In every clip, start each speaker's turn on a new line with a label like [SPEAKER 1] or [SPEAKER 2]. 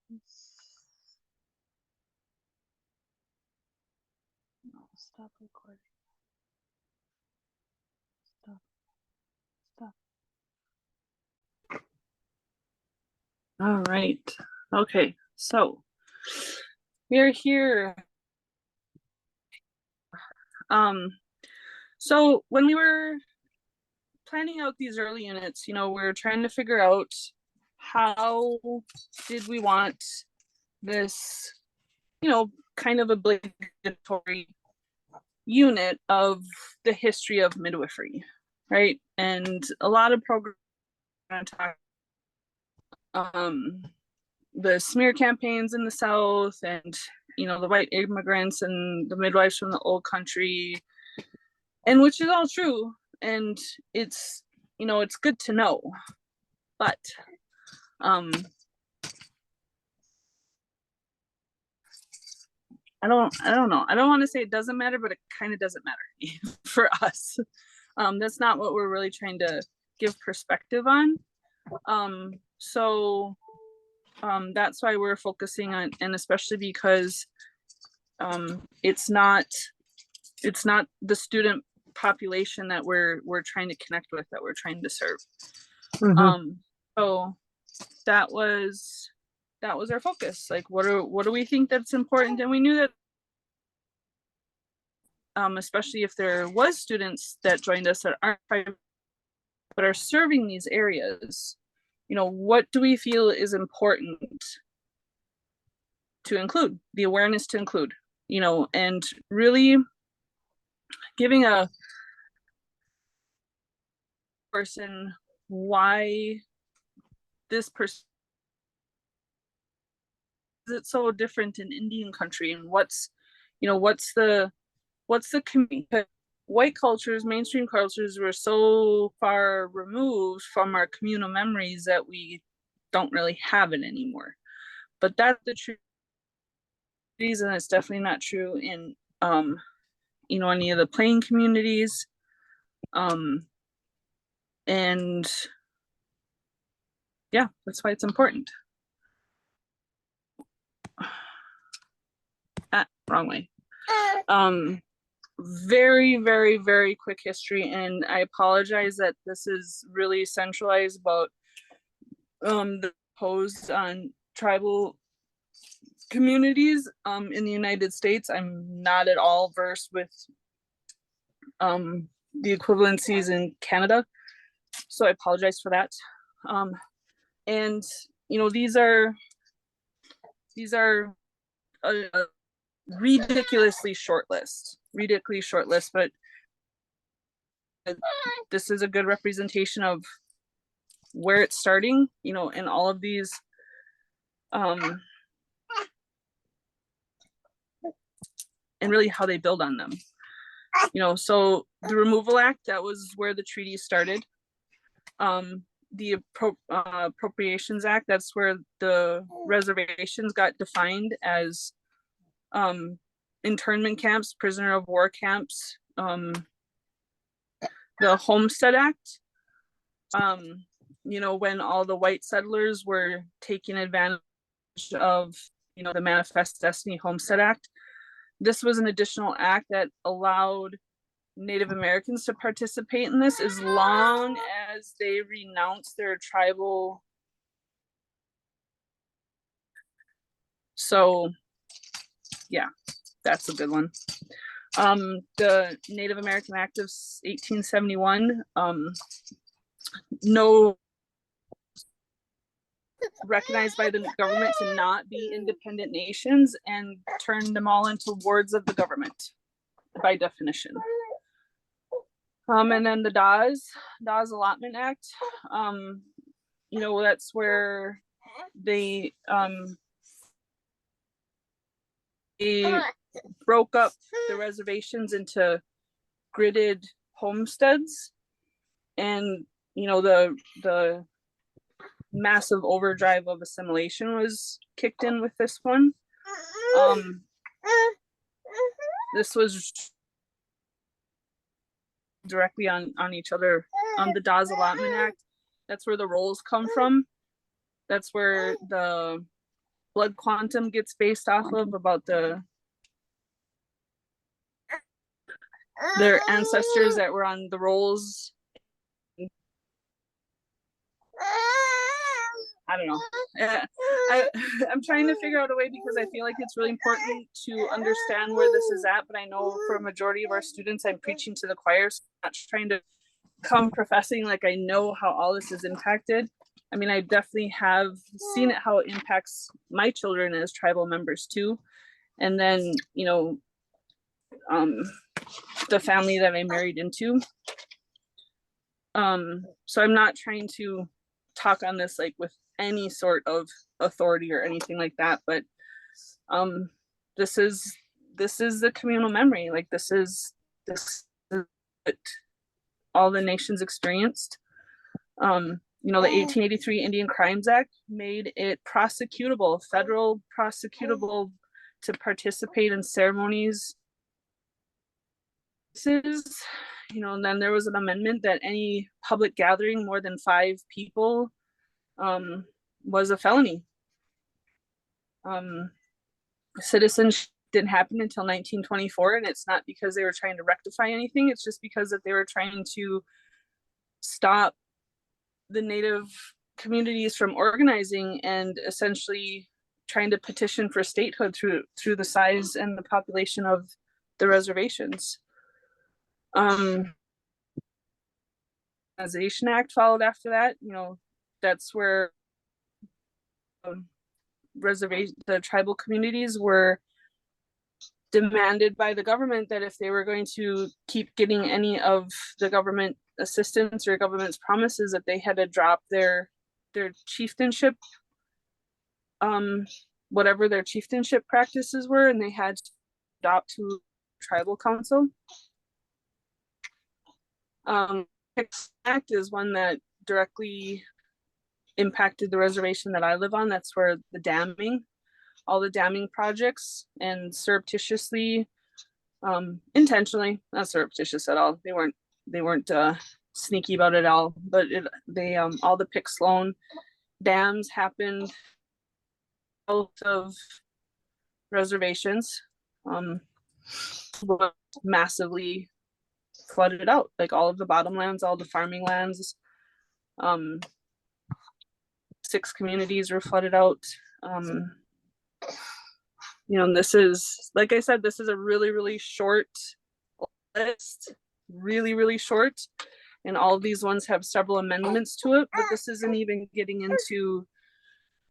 [SPEAKER 1] No, stop recording. Stop. All right. Okay. So we're here. So when we were planning out these early units, we're trying to figure out how did we want this, kind of obligatory unit of the history of midwifery, right? And a lot of programs talk the smear campaigns in the South, and the white immigrants and the midwives from the old country, and which is all true, and it's it's good to know, but I don't know. I don't want to say it doesn't matter, but it kind of doesn't matter for us. That's not what we're really trying to give perspective on. So that's why we're focusing on, and especially because it's not the student population that we're trying to connect with, that we're trying to serve. So that was our focus. Like, what do we think that's important? And we knew that especially if there was students that joined us that aren't private but are serving these areas, what do we feel is important to include, the awareness to include, and really giving a person why this person is it so different in Indian country, and what's the community. White cultures, mainstream cultures, were so far removed from our communal memories that we don't really have it anymore. But that's the true reason. It's definitely not true in any of the plain communities. And yeah, that's why it's important. Wrong way. Very, very, very quick history, and I apologize that this is really centralized about the pose on tribal communities in the United States. I'm not at all versed with the equivalencies in Canada, so I apologize for that. And these are a ridiculously short list, but this is a good representation of where it's starting, and all of these and really how they build on them. So the Removal Act, that was where the treaty started. The Appropriations Act, that's where the reservations got defined as internment camps, prisoner of war camps. The Homestead Act, when all the white settlers were taking advantage of the Manifest Destiny Homestead Act. This was an additional act that allowed Native Americans to participate in this as long as they renounce their tribal. So yeah, that's a good one. The Native American Act of 1871, no, recognized by the government to not be independent nations, and turned them all into wards of the government by definition. And then the Dawes Allotment Act, that's where they broke up the reservations into gridded homesteads, and the massive overdrive of assimilation was kicked in with this one. This was directly on each other. The Dawes Allotment Act, that's where the rolls come from. That's where the blood quantum gets based off of, about their ancestors that were on the rolls. I don't know. I'm trying to figure out a way, because I feel like it's really important to understand where this is at, but I know for a majority of our students, I'm preaching to the choir, so I'm not trying to come professing like I know how all this is impacted. I mean, I definitely have seen it, how it impacts my children as tribal members too. And then, you know, the family that I married into. So I'm not trying to talk on this like with any sort of authority or anything like that, but this is the communal memory. Like this is what all the nations experienced. You know, the 1883 Indian Crimes Act made it prosecutable, federal prosecutable, to participate in ceremonies. You know, and then there was an amendment that any public gathering more than 5 people was a felony. Citizenship didn't happen until 1924, and it's not because they were trying to rectify anything. It's just because that they were trying to stop the Native communities from organizing and essentially trying to petition for statehood through the size and the population of the reservations. Organization Act followed after that. You know, that's where the tribal communities were demanded by the government that if they were going to keep getting any of the government assistance or government's promises, that they had to drop their chieftainship, whatever their chieftainship practices were, and they had to adopt to tribal council. Act is one that directly impacted the reservation that I live on. That's where all the damming projects, and surreptitiously, intentionally, not surreptitious at all. They weren't sneaky about it at all, but all the Pick Sloan dams happened out of reservations, massively flooded out, like all of the bottomlands, all the farming lands. 6 communities were flooded out. You know, and this is, like I said, this is a really, really short list, really, really short. And all of these ones have several amendments to it, but this isn't even getting into,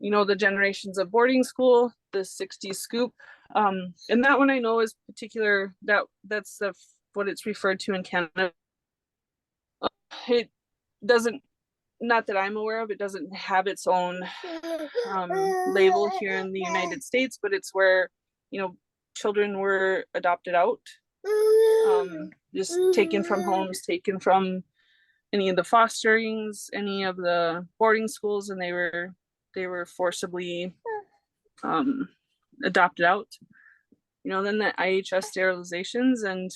[SPEAKER 1] you know, the generations of boarding school, the 60s scoop. And that one I know is particular, that's what it's referred to in Canada. It doesn't, not that I'm aware of, it doesn't have its own label here in the United States, but it's where, you know, children were adopted out, just taken from homes, taken from any of the fosterings, any of the boarding schools, and they were forcibly adopted out. You know, then the IHS sterilizations, and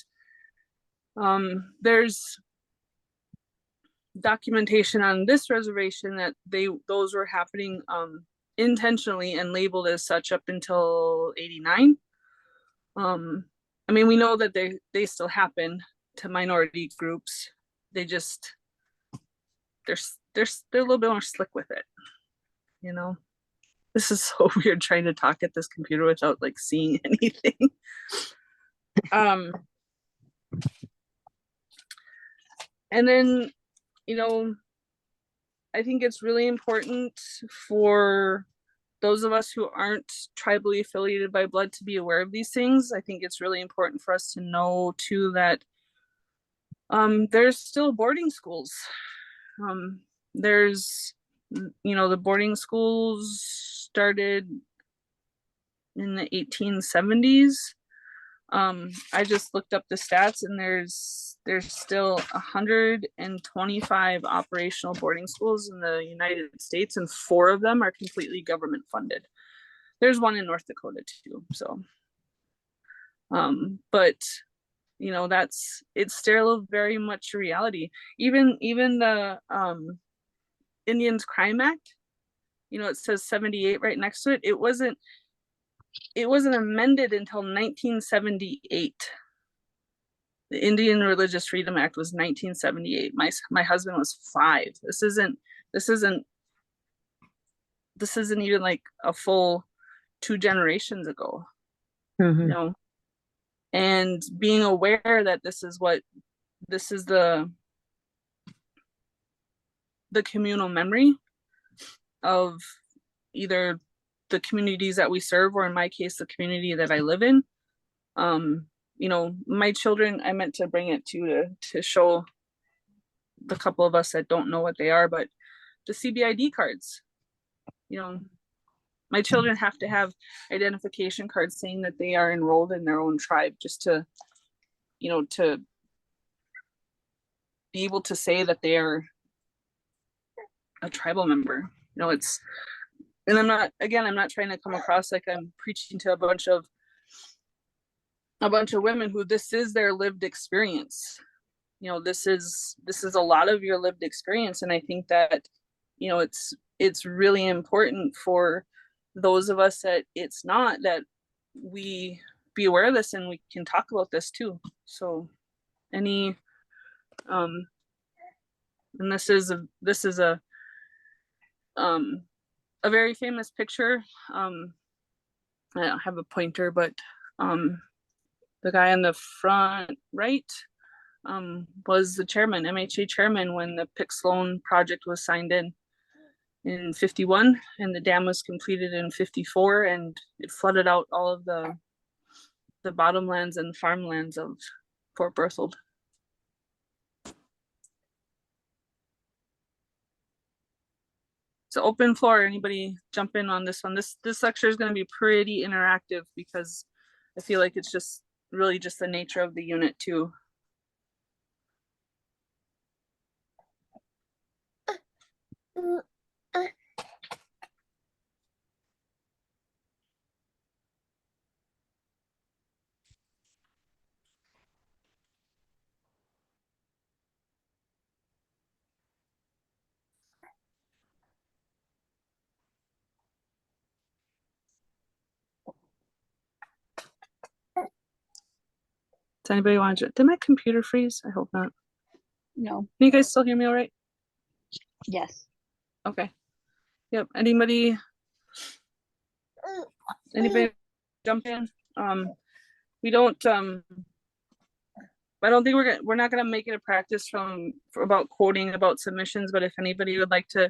[SPEAKER 1] there's documentation on this reservation that those were happening intentionally and labeled as such up until 89. I mean, we know that they still happen to minority groups. They just they're a little bit more slick with it, you know. This is so weird trying to talk at this computer without like seeing anything. And then, you know, I think it's really important for those of us who aren't tribally affiliated by blood to be aware of these things. I think it's really important for us to know too that there's still boarding schools. There's, you know, the boarding schools started in the 1870s. I just looked up the stats, and there's still 125 operational boarding schools in the United States, and 4 of them are completely government funded. There's one in North Dakota too. So, but you know, it's still very much a reality. Even the Indians Crime Act you know, it says 78 right next to it. It wasn't amended until 1978. The Indian Religious Freedom Act was 1978. My husband was 5. This isn't even like a full 2 generations ago.
[SPEAKER 2] Mm-hmm.
[SPEAKER 1] You know, and being aware that this is the communal memory of either the communities that we serve, or in my case, the community that I live in. You know, my children, I meant to bring it to show the couple of us that don't know what they are, but the CBID cards, you know, my children have to have identification cards saying that they are enrolled in their own tribe, just to, you know, to be able to say that they are a tribal member. You know, it's, and I'm not trying to come across like I'm preaching to a bunch of women who this is their lived experience. You know, this is a lot of your lived experience. And I think that, you know, it's really important for those of us that it's not, that we be aware of this and we can talk about this too. So any and this is a very famous picture. I don't have a pointer, but the guy on the front right was the chairman, MHA chairman, when the Pick Sloan project was signed in 51, and the dam was completed in 54, and it flooded out all of the bottomlands and farmlands of Fort Berthold. So open floor, anybody jump in on this one. This lecture is going to be pretty interactive because I feel like it's just really just the nature of the unit too. Does anybody want to? Did my computer freeze? I hope not.
[SPEAKER 3] No.
[SPEAKER 1] Can you guys still hear me all right?
[SPEAKER 3] Yes.
[SPEAKER 1] Okay. Yep. Anybody jump in? We don't. I don't think we're not gonna make it a practice about quoting about submissions. But if anybody would like to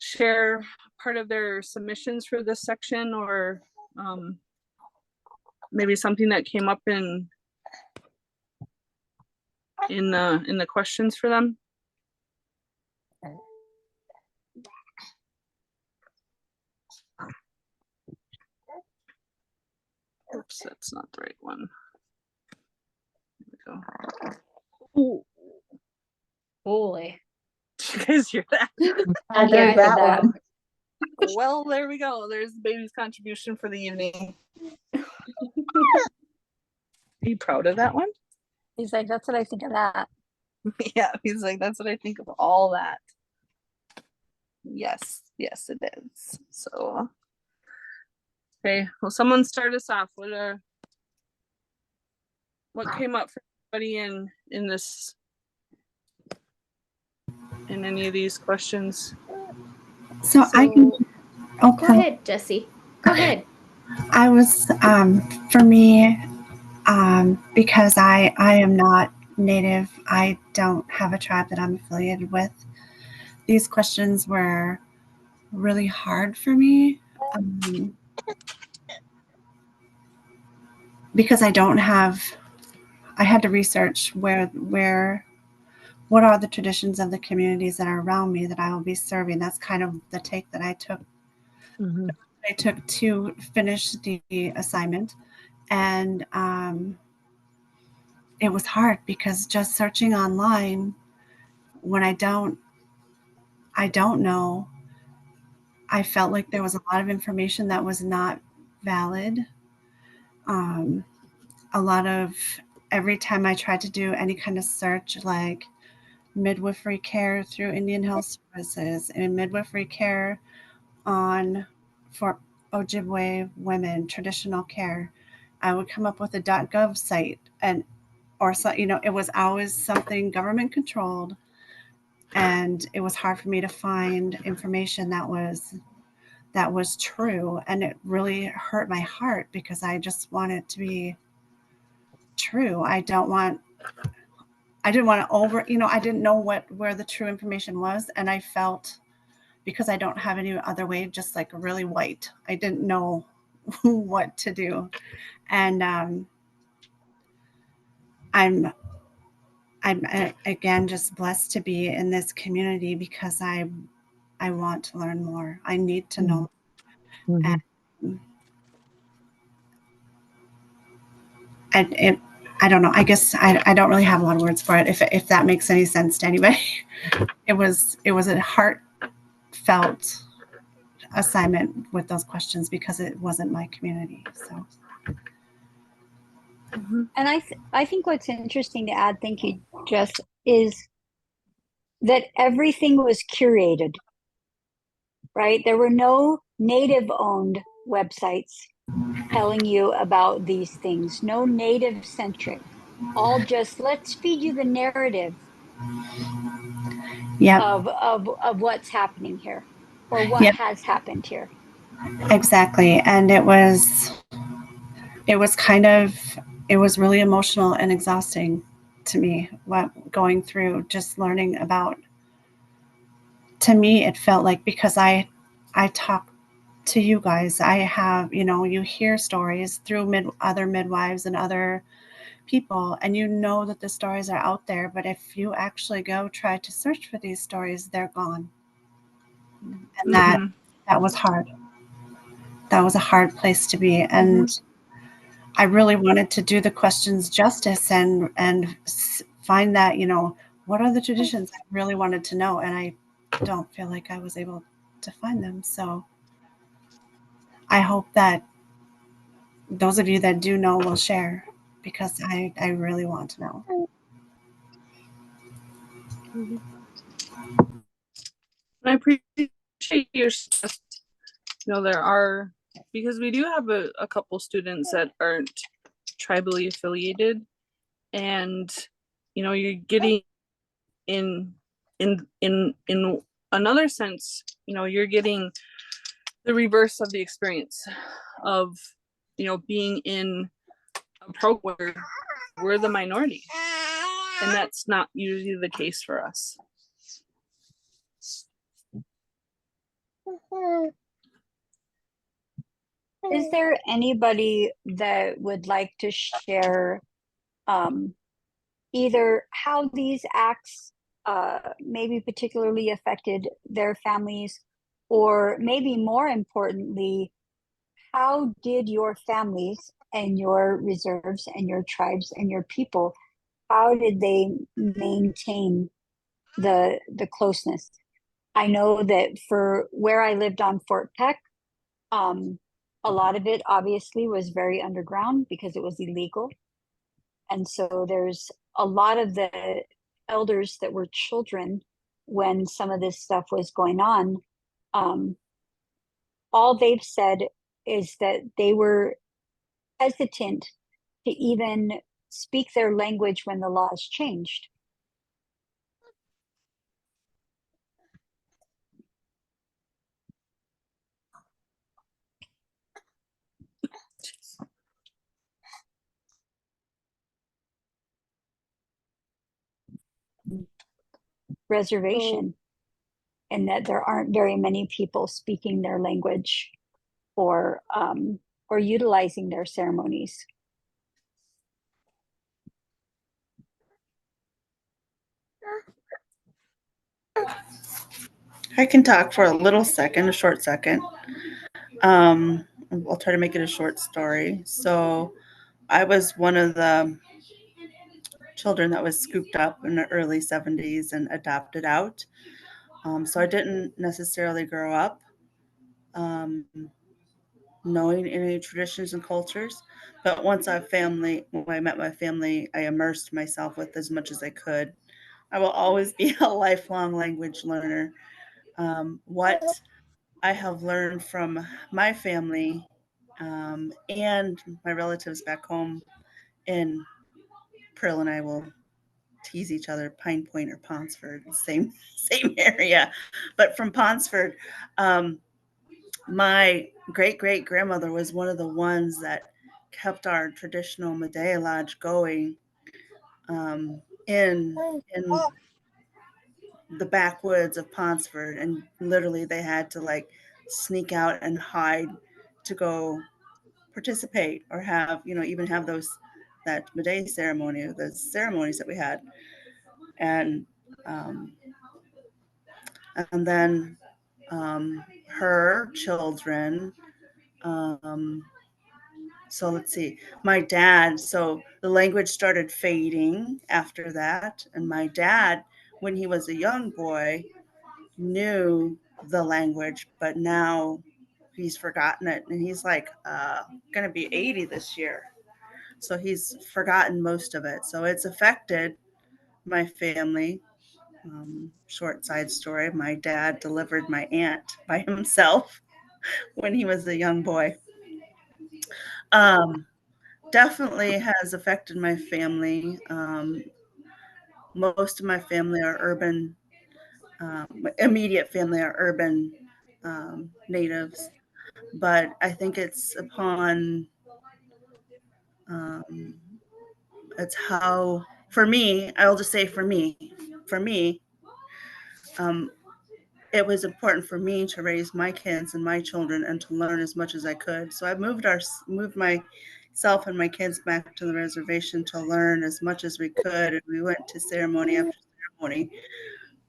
[SPEAKER 1] share part of their submissions for this section, or maybe something that came up in the questions for them. Oops, that's not the right one. There we go. Ooh.
[SPEAKER 3] Holy.
[SPEAKER 1] Did you guys hear that?
[SPEAKER 2] I heard that one.
[SPEAKER 1] Well, there we go. There's the baby's contribution for the evening. Are you proud of that one?
[SPEAKER 3] He's like, that's what I think of that.
[SPEAKER 1] Yeah, he's like, that's what I think of all that. Yes, yes, it is. So, okay, well, someone start us off. What came up for everybody in this, in any of these questions?
[SPEAKER 4] So I can. Oh,
[SPEAKER 5] go ahead, Jessie. Go ahead.
[SPEAKER 4] I was for me, because I am not Native. I don't have a tribe that I'm affiliated with. These questions were really hard for me because I don't have. I had to research what are the traditions of the communities that are around me that I will be serving. That's kind of the take that I took.
[SPEAKER 2] Mm-hmm.
[SPEAKER 4] I took to finish the assignment, and it was hard because just searching online when I don't know, I felt like there was a lot of information that was not valid. A lot of, every time I tried to do any kind of search, like midwifery care through Indian Health Services and midwifery care on for Ojibwe women traditional care, I would come up with a .gov site, and or so, it was always something government controlled, and it was hard for me to find information that was true, and it really hurt my heart because I just want it to be true. I didn't want to I didn't know where the true information was, and I felt, because I don't have any other way, just like really white. I didn't know what to do. And I'm again just blessed to be in this community because I want to learn more. I need to know.
[SPEAKER 2] Mhm.
[SPEAKER 4] And I don't know. I guess I don't really have a lot of words for it. If that makes any sense to anybody, it was a heartfelt assignment with those questions because it wasn't my community. So.
[SPEAKER 3] And I think what's interesting to add, thank you, Jess, is that everything was curated, right? There were no native owned websites telling you about these things, no native centric, all just let's feed you the narrative
[SPEAKER 4] Yep.
[SPEAKER 3] of what's happening here or what
[SPEAKER 4] Yep.
[SPEAKER 3] has happened here.
[SPEAKER 4] Exactly. And it was it was really emotional and exhausting to me, going through just learning about. To me, it felt like, because I talk to you guys, I have, you hear stories through other midwives and other people, and that the stories are out there, but if you actually go try to search for these stories, they're gone. And that was hard. That was a hard place to be. And I really wanted to do the questions justice and find that, what are the traditions? I really wanted to know, and I don't feel like I was able to find them. So I hope that those of you that do know will share, because I really want to know.
[SPEAKER 1] I appreciate your stress. There are, because we do have a couple students that aren't tribally affiliated, and you're getting in another sense, you're getting the reverse of the experience of being in a program where we're the minority, and that's not usually the case for us.
[SPEAKER 3] Is there anybody that would like to share either how these acts maybe particularly affected their families, or maybe more importantly, how did your families and your reserves and your tribes and your people, how did they maintain the closeness? I know that for where I lived on Fort Peck, a lot of it obviously was very underground because it was illegal. And so there's a lot of the elders that were children when some of this stuff was going on. All they've said is that they were hesitant to even speak their language when the laws changed. Reservation, and that there aren't very many people speaking their language or utilizing their ceremonies.
[SPEAKER 6] I can talk for a short second. I'll try to make it a short story. So I was one of the children that was scooped up in the early 70s and adopted out. So I didn't necessarily grow up knowing any traditions and cultures. But when I met my family, I immersed myself with as much as I could. I will always be a lifelong language learner. What I have learned from my family and my relatives back home in Prill and I will tease each other, Pine Point or Ponsford, same area, but from Ponsford. My great grandmother was one of the ones that kept our traditional Medea Lodge going in the backwoods of Ponsford, and literally they had to like sneak out and hide to go participate or have, you know, even have that Medea ceremony or the ceremonies that we had. And and then her children, so let's see, my dad, so the language started fading after that, and my dad, when he was a young boy, knew the language, but now he's forgotten it, and he's like gonna be 80 this year, so he's forgotten most of it. So it's affected my family. Short side story, my dad delivered my aunt by himself when he was a young boy. um, Definitely has affected my family. Most of my family are urban, my immediate family are urban natives, but I think it's upon, um, it's how, for me, I'll just say for me, um, it was important for me to raise my kids and my children and to learn as much as I could. So I moved myself and my kids back to the reservation to learn as much as we could. And we went to ceremony after ceremony.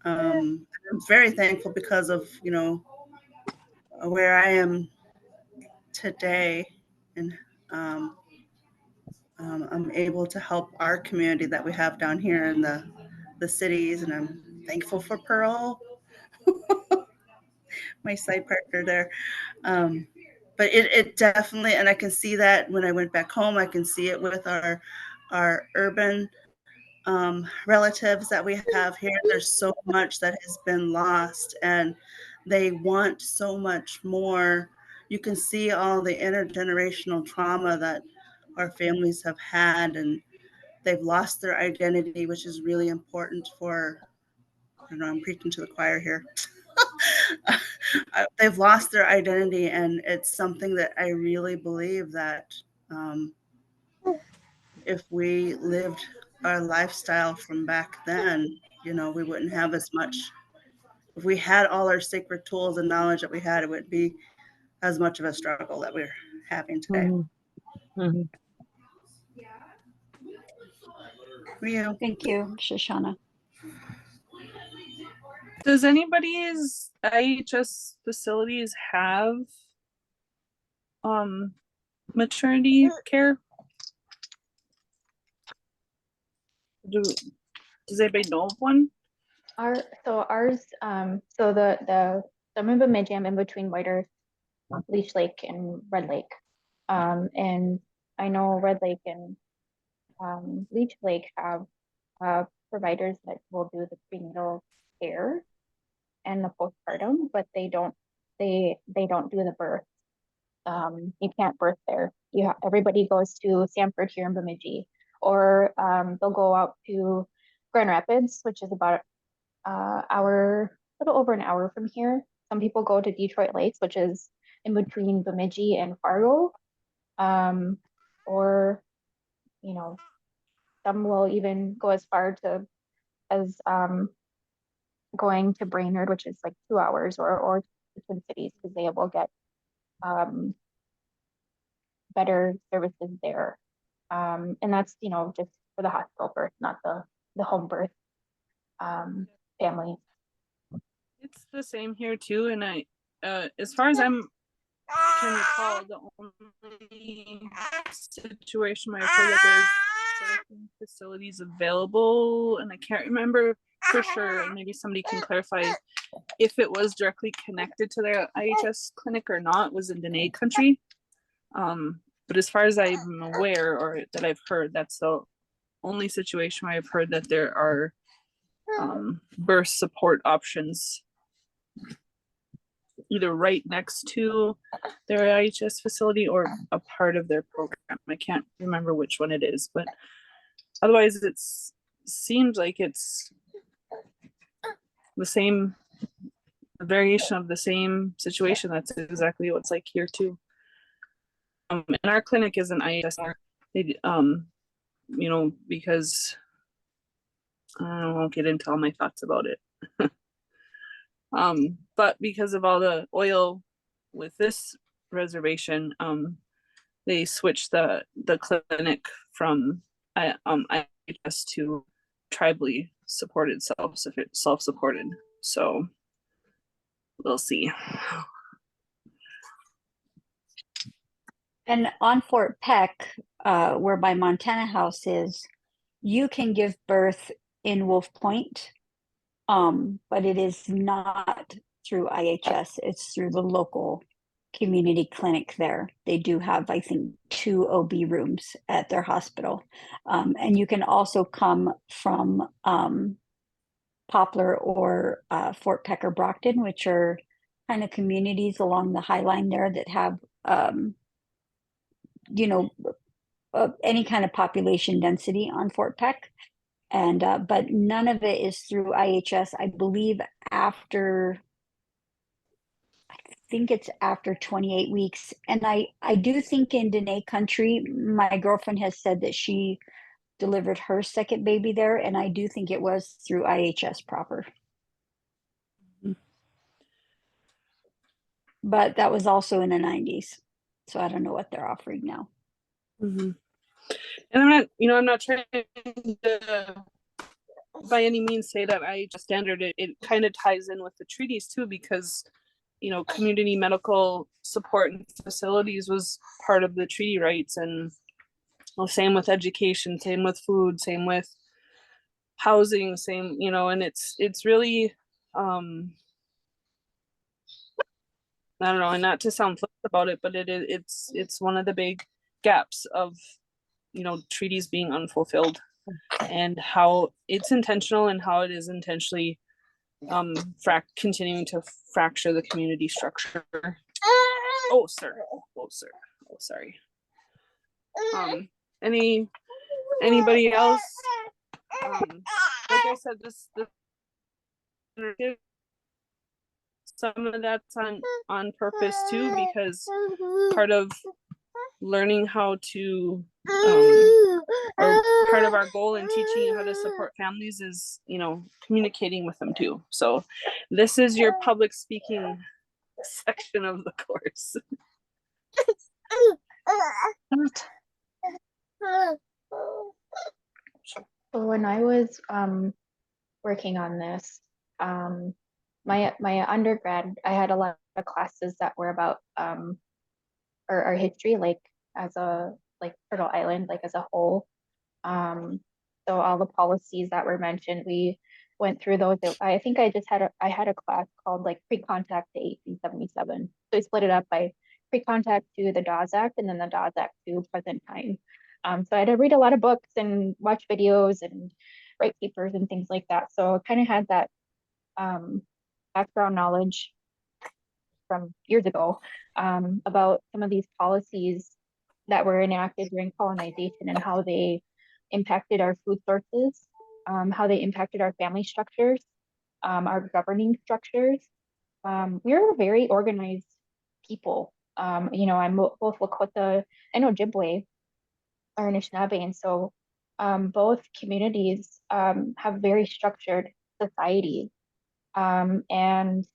[SPEAKER 6] I'm very thankful because of, you know, where I am today, and um, I'm able to help our community that we have down here in the cities, and I'm thankful for Pearl, my side partner there. Um, but it definitely, and I can see that when I went back home, I can see it with our urban relatives that we have here. There's so much that has been lost, and they want so much more. You can see all the intergenerational trauma that our families have had, and they've lost their identity, which is really important for, I don't know, I'm preaching to the choir here. They've lost their identity, and it's something that I really believe that um, if we lived our lifestyle from back then, you know, we wouldn't have as much. If we had all our sacred tools and knowledge that we had, it wouldn't be as much of a struggle that we're having today.
[SPEAKER 2] Mhm.
[SPEAKER 6] For you.
[SPEAKER 3] Thank you, Shoshana.
[SPEAKER 1] Does anybody's IHS facilities have maternity care? Does anybody know of one?
[SPEAKER 5] Ours, so I'm in Bemidji, I'm in between White Earth, Leech Lake, and Red Lake. And I know Red Lake and Leech Lake have providers that will do the prenatal care and the postpartum, but they don't do the birth. You can't birth there. Everybody goes to Sanford here in Bemidji, or they'll go out to Grand Rapids, which is about a little over an hour from here. Some people go to Detroit Lakes, which is in between Bemidji and Fargo, or you know, some will even go as far as going to Brainerd, which is like 2 hours, or the Twin Cities, because they will get better services there. And that's, just for the hospital birth, not the home birth family.
[SPEAKER 1] It's the same here too, and I, as far as I'm can recall, the only situation where I've heard that there's birthing facilities available, and I can't remember for sure, and maybe somebody can clarify if it was directly connected to their IHS clinic or not, was in Dene country. But as far as I'm aware, or that I've heard, that's the only situation where I've heard that there are birth support options. either right next to their IHS facility or a part of their program. I can't remember which one it is, but otherwise seems like it's the same variation of the same situation. That's exactly what it's like here too. And our clinic is an IHS, because I won't get into all my thoughts about it. But because of all the oil with this reservation, they switched the clinic from IHS to tribally supported, self-supported. So we'll see.
[SPEAKER 3] And on Fort Peck, where my Montana house is, you can give birth in Wolf Point, but it is not through IHS. It's through the local community clinic there. They do have, I think, 2 OB rooms at their hospital. And you can also come from Poplar or Fort Peck or Brockton, which are kind of communities along the High Line there that have, any kind of population density on Fort Peck. And but none of it is through IHS. I believe I think it's after 28 weeks. And I do think in Dene country, my girlfriend has said that she delivered her second baby there, and I do think it was through IHS proper. But that was also in the 90s. So I don't know what they're offering now.
[SPEAKER 1] Mm-hmm. And I'm not trying to by any means say that IHS standard. It kind of ties in with the treaties too, because community medical support and facilities was part of the treaty rights, and same with education, same with food, same with housing, same, and it's really I don't know, and not to sound flip about it, but it's one of the big gaps of treaties being unfulfilled, and how it's intentional and how it is intentionally continuing to fracture the community structure. Oh sir, sorry. Anybody else? Like I said, this some of that's on purpose too, because part of learning how to or part of our goal in teaching you how to support families is communicating with them too. So this is your public speaking section of the course.
[SPEAKER 5] So when I was working on this, my undergrad, I had a lot of classes that were about our history, like as a Turtle Island, like as a whole. So all the policies that were mentioned, we went through those. I think I had a class called like pre-contact to 1877. So we split it up by pre-contact to the Dawes Act, and then the Dawes Act to present time. So I had to read a lot of books and watch videos and write papers and things like that. So I kind of had that background knowledge from years ago about some of these policies that were enacted during colonization and how they impacted our food sources, how they impacted our family structures, our governing structures. We're a very organized people. I'm both Lakota and Ojibwe or Anishinaabe, and so both communities have very structured societies, and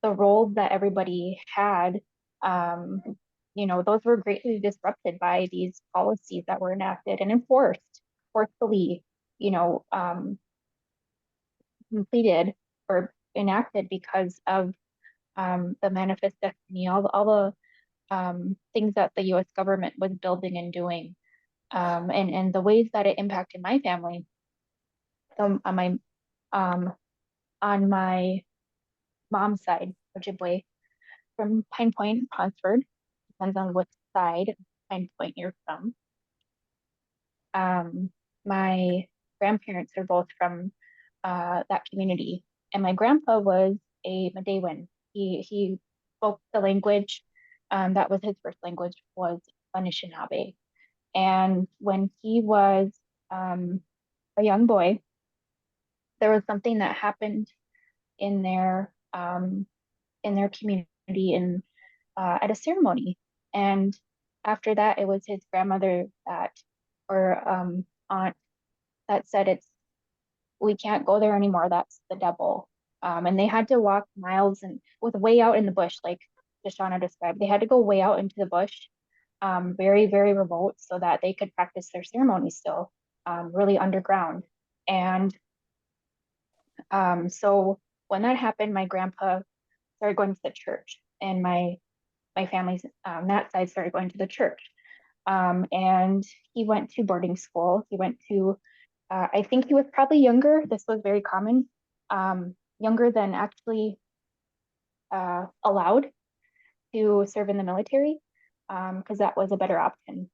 [SPEAKER 5] the roles that everybody had, those were greatly disrupted by these policies that were enacted and enforced forcefully, completed or enacted because of the manifest destiny, all the things that the U.S. government was building and doing, and the ways that it impacted my family. So on my mom's side, Ojibwe, from Pine Point, Hunsford, depends on which side of Pine Point you're from. My grandparents are both from that community, and my grandpa was a Medewan. He spoke the language. That was his first language, was Anishinaabe. And when he was a young boy, there was something that happened in their community in at a ceremony. And after that, it was his grandmother that, or aunt, that said, we can't go there anymore. That's the devil. And they had to walk miles and with way out in the bush, like Deshauna described. They had to go way out into the bush, very, very remote, so that they could practice their ceremony still, really underground. And so when that happened, my grandpa started going to the church, and my family's that side started going to the church. And he went to boarding school. He went to, I think he was probably younger. This was very common, younger than actually allowed to serve in the military, because that was a better option.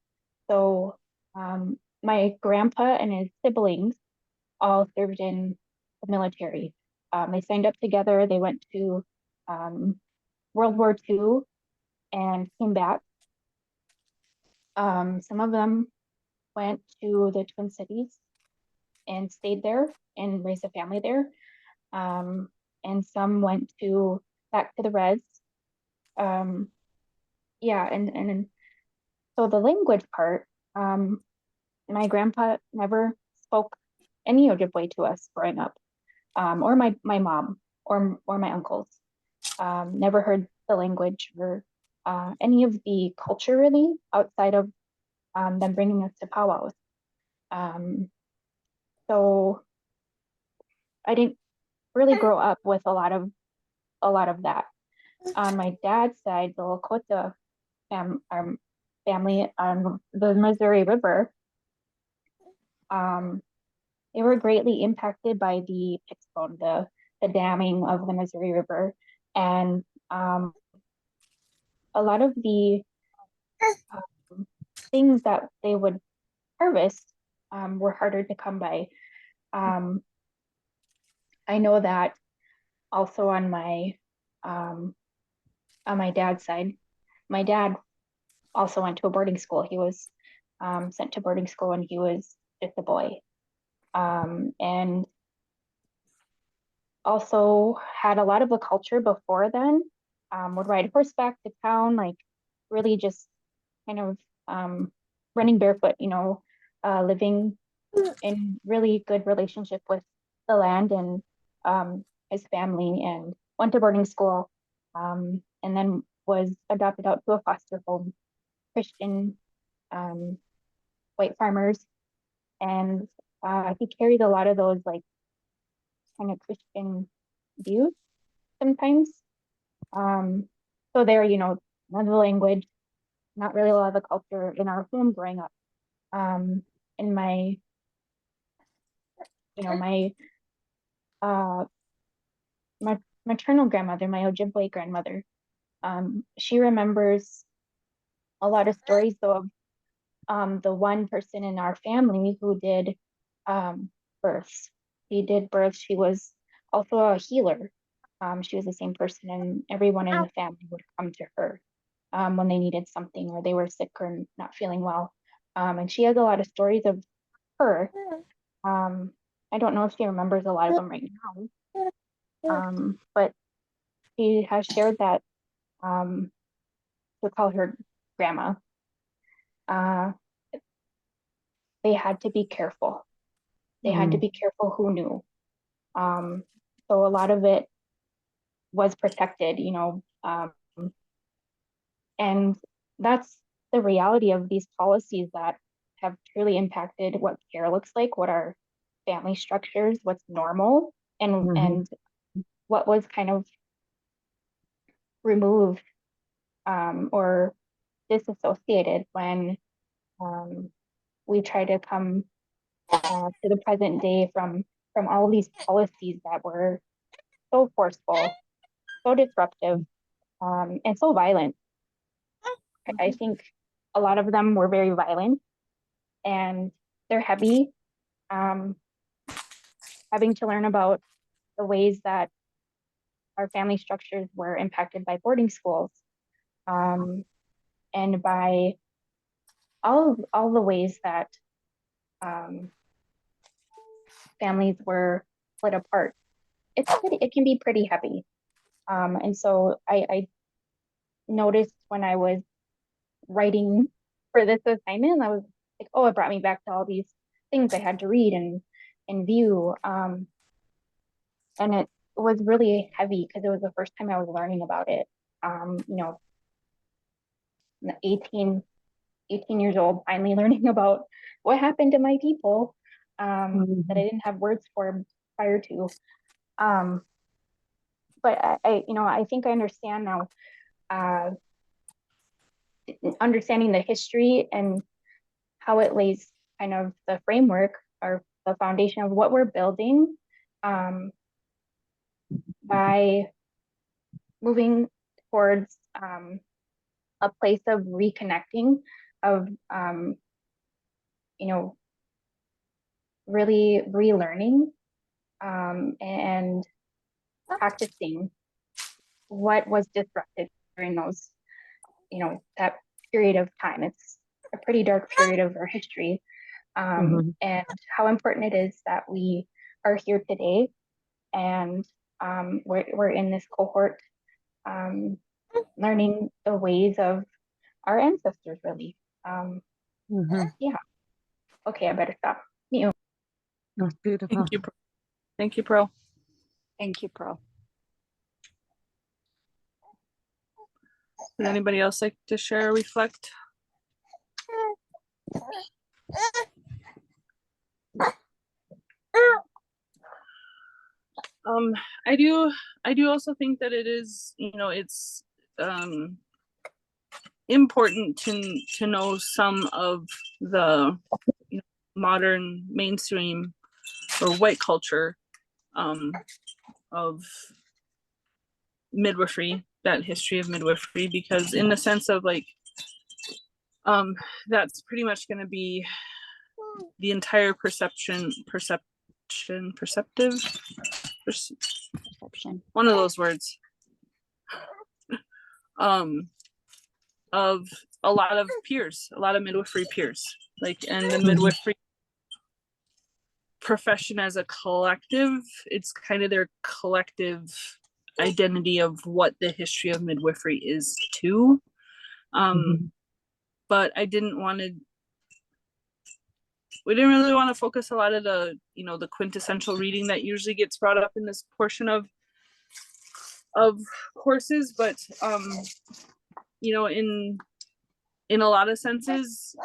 [SPEAKER 5] So my grandpa and his siblings all served in the military. They signed up together. They went to World War II and came back. Some of them went to the Twin Cities and stayed there and raised a family there. And some went back to the res. Yeah, and so the language part, my grandpa never spoke any Ojibwe to us growing up, or my mom or my uncles. Never heard the language or any of the culture really outside of them bringing us to powwows. So I didn't really grow up with a lot of that. On my dad's side, the Lakota family on the Missouri River, they were greatly impacted by the Pixbone, the damming of the Missouri River, and a lot of the things that they would harvest were harder to come by. I know that also on my dad's side, my dad also went to a boarding school. He was sent to boarding school when he was just a boy, and also had a lot of the culture before then. Would ride horseback to town, like really just kind of running barefoot, living in really good relationship with the land and his family, and went to boarding school, and then was adopted out to a foster home, Christian white farmers, and he carried a lot of those like kind of Christian views sometimes. So there, none of the language, not really a lot of the culture in our home growing up. In my, my maternal grandmother, my Ojibwe grandmother, she remembers a lot of stories though of the one person in our family who did births. She did births. She was also a healer. She was the same person, and everyone in the family would come to her when they needed something or they were sick or not feeling well. And she has a lot of stories of her. I don't know if she remembers a lot of them right now, but she has shared that we'll call her grandma. They had to be careful. They had to be careful who knew. So a lot of it was protected, and that's the reality of these policies that have truly impacted what care looks like, what our family structures, what's normal, and what was kind of removed or disassociated when we try to come to the present day from all these policies that were so forceful, so disruptive, and so violent. I think a lot of them were very violent, and they're heavy. Having to learn about the ways that our family structures were impacted by boarding schools, and by all the ways that families were split apart. It can be pretty heavy. And so I noticed when I was writing for this assignment, I was like, oh, it brought me back to all these things I had to read and view. And it was really heavy because it was the first time I was learning about it. 18 years old, finally learning about what happened to my people that I didn't have words for prior to. But I think I understand now, understanding the history and how it lays kind of the framework or the foundation of what we're building by moving towards a place of reconnecting, of really relearning and practicing what was disrupted during those, that period of time. It's a pretty dark period of our history, and how important it is that we are here today, and we're in this cohort, learning the ways of our ancestors, really. Yeah. Okay, I better stop.
[SPEAKER 2] That's beautiful.
[SPEAKER 1] Thank you. Thank you, Pearl.
[SPEAKER 3] Thank you, Pearl.
[SPEAKER 1] Would anybody else like to share or reflect? I do also think that it is, it's important to know some of the modern mainstream or white culture of midwifery, that history of midwifery, because in the sense of like that's pretty much going to be the entire perception, one of those words, of a lot of peers, a lot of midwifery peers, like, and the midwifery profession as a collective, it's kind of their collective identity of what the history of midwifery is too. But we didn't really want to focus a lot of the, the quintessential reading that usually gets brought up in this portion of courses, but in a lot of senses,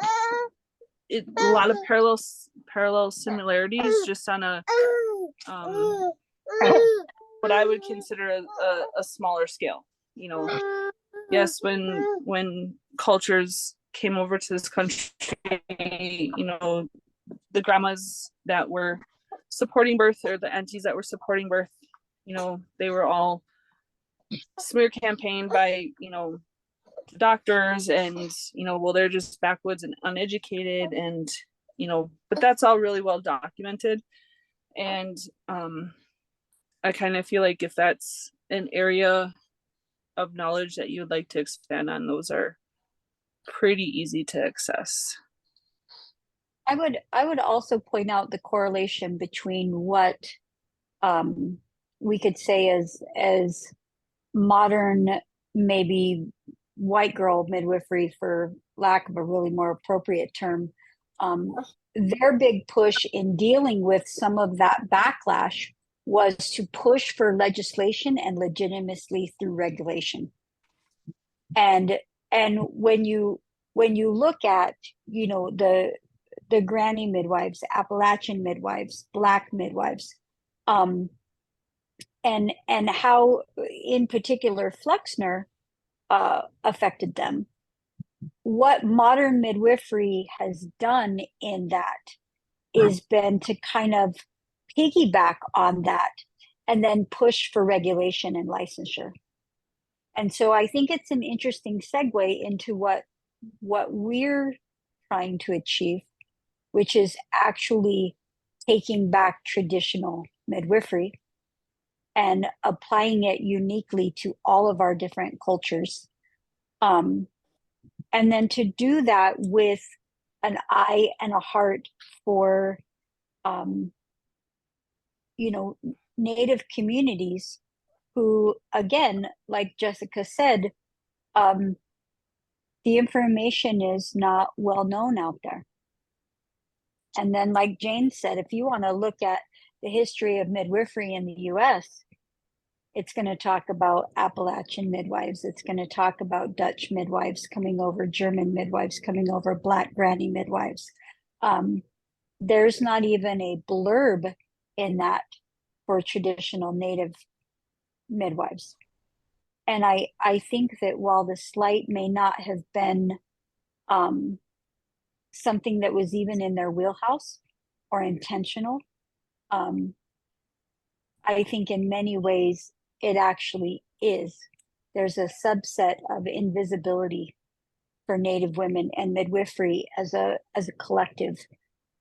[SPEAKER 1] a lot of parallel similarities, just on a what I would consider a smaller scale. Yes, when cultures came over to this country, the grandmas that were supporting birth, or the aunties that were supporting birth, they were all smear campaigned by doctors, and well, they're just backwoods and uneducated, and but that's all really well documented. And I kind of feel like if that's an area of knowledge that you would like to expand on, those are pretty easy to access.
[SPEAKER 3] I would also point out the correlation between what we could say as modern, maybe white girl midwifery, for lack of a really more appropriate term. Their big push in dealing with some of that backlash was to push for legislation and legitimacy through regulation. And when you look at the granny midwives, Appalachian midwives, Black midwives, and how in particular Flexner affected them, what modern midwifery has done in that is been to kind of piggyback on that and then push for regulation and licensure. And so I think it's an interesting segue into what we're trying to achieve, which is actually taking back traditional midwifery and applying it uniquely to all of our different cultures. And then to do that with an eye and a heart for, you know, Native communities who, again, like Jessica said, the information is not well known out there. And then, like Jane said, if you want to look at the history of midwifery in the US, it's going to talk about Appalachian midwives. It's going to talk about Dutch midwives coming over, German midwives coming over, Black granny midwives. There's not even a blurb in that for traditional Native midwives. And I think that while the slight may not have been something that was even in their wheelhouse or intentional, I think in many ways it actually is. There's a subset of invisibility for Native women and midwifery as a collective.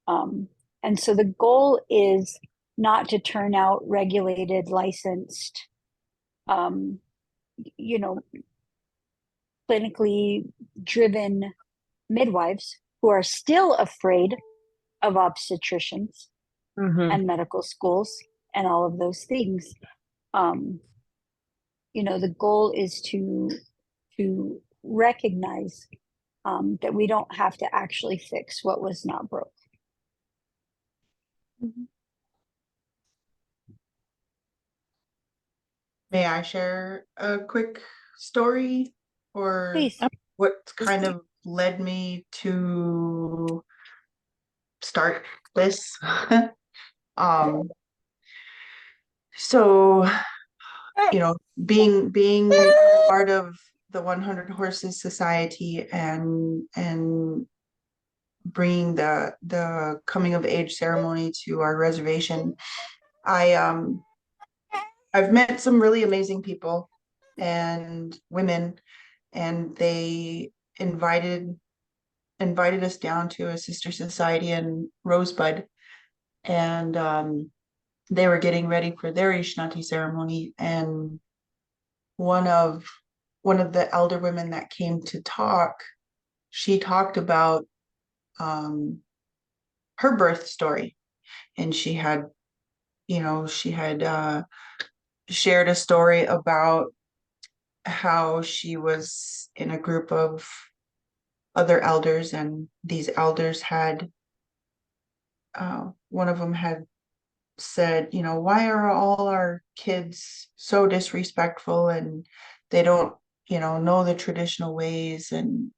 [SPEAKER 3] And so the goal is not to turn out regulated, licensed, you know, clinically driven midwives who are still afraid of obstetricians and medical schools and all of those things. You know, the goal is to recognize that we don't have to actually fix what was not broke.
[SPEAKER 7] May I share a quick story or
[SPEAKER 3] Please.
[SPEAKER 7] what kind of led me to start this? So, you know, being part of the 100 Horses Society and bringing the coming of age ceremony to our reservation, I've met some really amazing people and women, and they invited us down to a sister society in Rosebud, and they were getting ready for their Ishnati ceremony, and one of the elder women that came to talk, she talked about her birth story, and she had shared a story about how she was in a group of other elders, and these elders had one of them had said, you know, why are all our kids so disrespectful, and they don't, you know the traditional ways and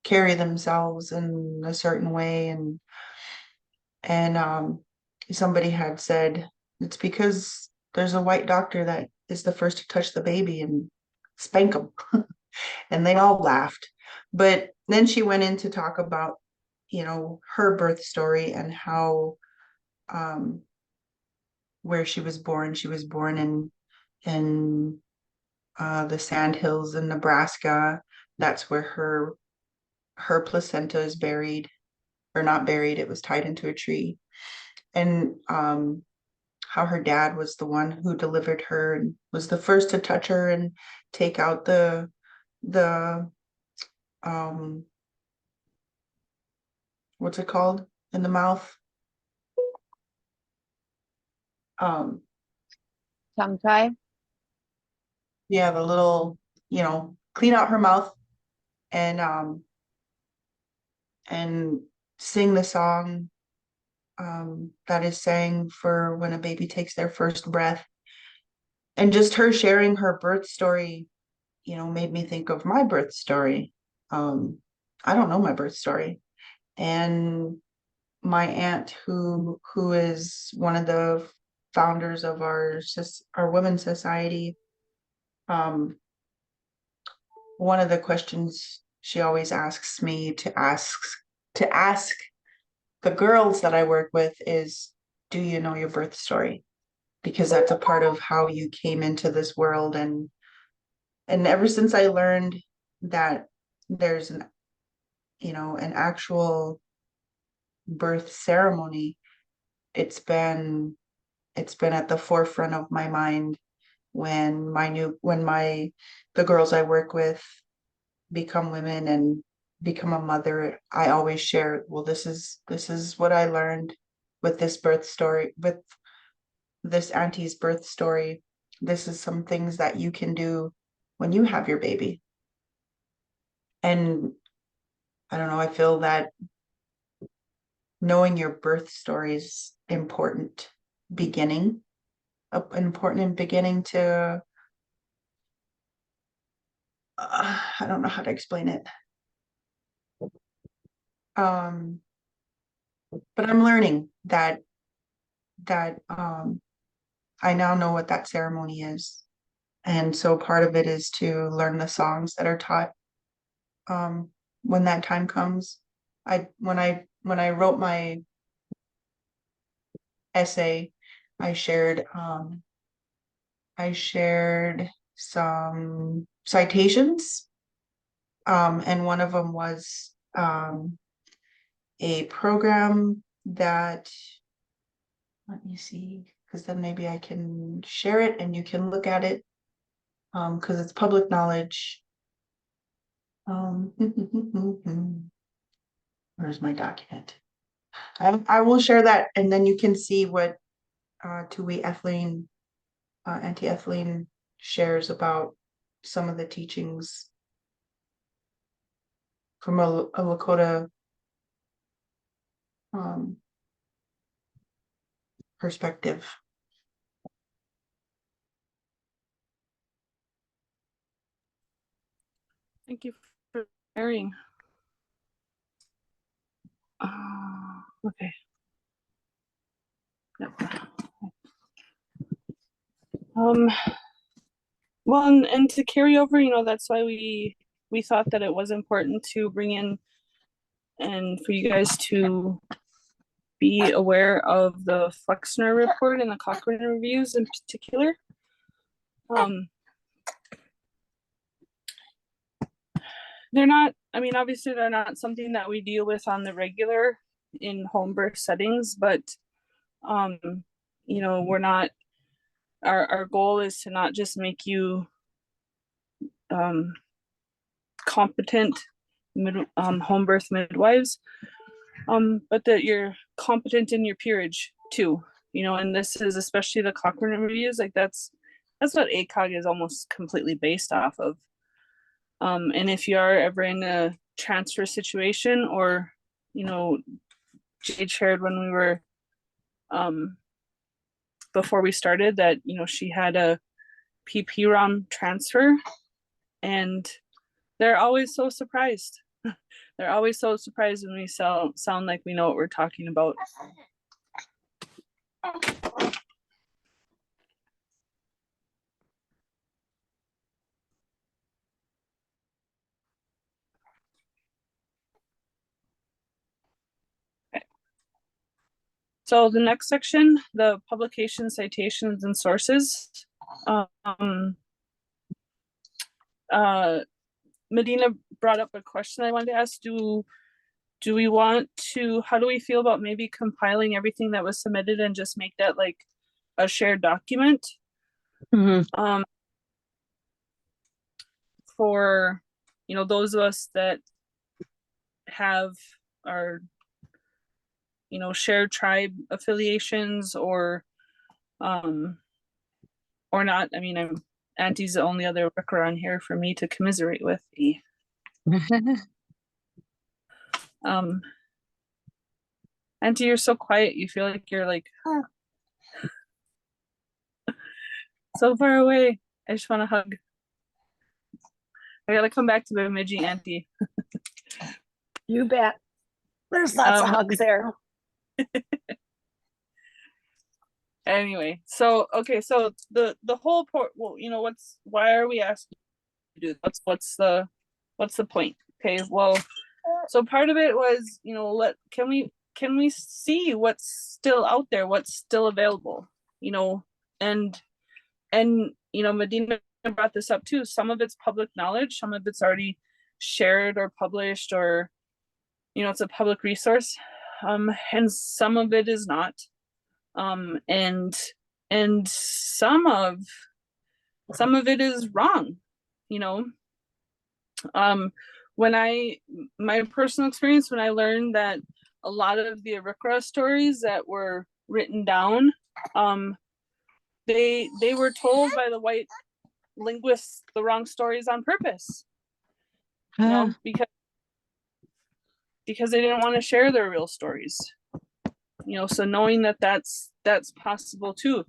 [SPEAKER 7] carry themselves in a certain way, and somebody had said it's because there's a white doctor that is the first to touch the baby and spank them. And they all laughed. But then she went in to talk about, you know, her birth story and how where she was born. She was born in the Sand Hills in Nebraska. That's where her placenta is buried, or not buried, it was tied into a tree. And how her dad was the one who delivered her and was the first to touch her and take out the what's it called in the mouth?
[SPEAKER 2] Tongue tie.
[SPEAKER 7] Yeah, the little, you know, clean out her mouth and sing the song that is sang for when a baby takes their first breath. And just her sharing her birth story, you know, made me think of my birth story. I don't know my birth story. And my aunt, who is one of the founders of our women's society, one of the questions she always asks me to ask the girls that I work with is, do you know your birth story? Because that's a part of how you came into this world. And ever since I learned that there's an actual birth ceremony, it's been at the forefront of my mind. when the girls I work with become women and become a mother, I always share, well, this is what I learned with this birth story, with this auntie's birth story. This is some things that you can do when you have your baby. And I don't know, I feel that knowing your birth story is important beginning, to I don't know how to explain it. But I'm learning that I now know what that ceremony is. And so part of it is to learn the songs that are taught when that time comes. When I wrote my essay, I shared some citations, and one of them was a program that, let me see, because then maybe I can share it and you can look at it, because it's public knowledge. Where's my document? I will share that, and then you can see what Tui Etheline, Auntie Etheline shares about some of the teachings from a Lakota perspective.
[SPEAKER 1] Thank you for sharing. Okay. Yep. Well, and to carry over, that's why we thought that it was important to bring in and for you guys to be aware of the Flexner report and the Cochrane reviews in particular. They're not, obviously they're not something that we deal with on the regular in home birth settings, but we're not, our goal is to not just make you competent home birth midwives, but that you're competent in your peerage too, and this is especially the Cochrane reviews, like that's what ACOG is almost completely based off of. And if you are ever in a transfer situation, or Jade shared when we were before we started that she had a PPROM transfer, and they're always so surprised. They're always so surprised when we sound like we know what we're talking about. Okay. So the next section, the publication, citations, and sources. Medina brought up a question I wanted to ask. Do we want to, how do we feel about maybe compiling everything that was submitted and just make that like a shared document? For those of us that have our shared tribe affiliations, or not. Auntie's the only other worker on here for me to commiserate with. Auntie, you're so quiet. You feel like you're like so far away. I just want to hug. I gotta come back to Bemidji, Auntie.
[SPEAKER 2] You bet. There's lots of hugs there.
[SPEAKER 1] Anyway, so okay, so the whole port. Well, why are we asking you to do this? What's the point? Okay, well, so part of it was can we see what's still out there, what's still available, and Medina brought this up too. Some of it's public knowledge, some of it's already shared or published, or it's a public resource, and some of it is not, and some of some of it is wrong, you know. My personal experience, when I learned that a lot of the Arikara stories that were written down, they were told by the white linguists the wrong stories on purpose, you know, because they didn't want to share their real stories, you know. So knowing that that's possible too,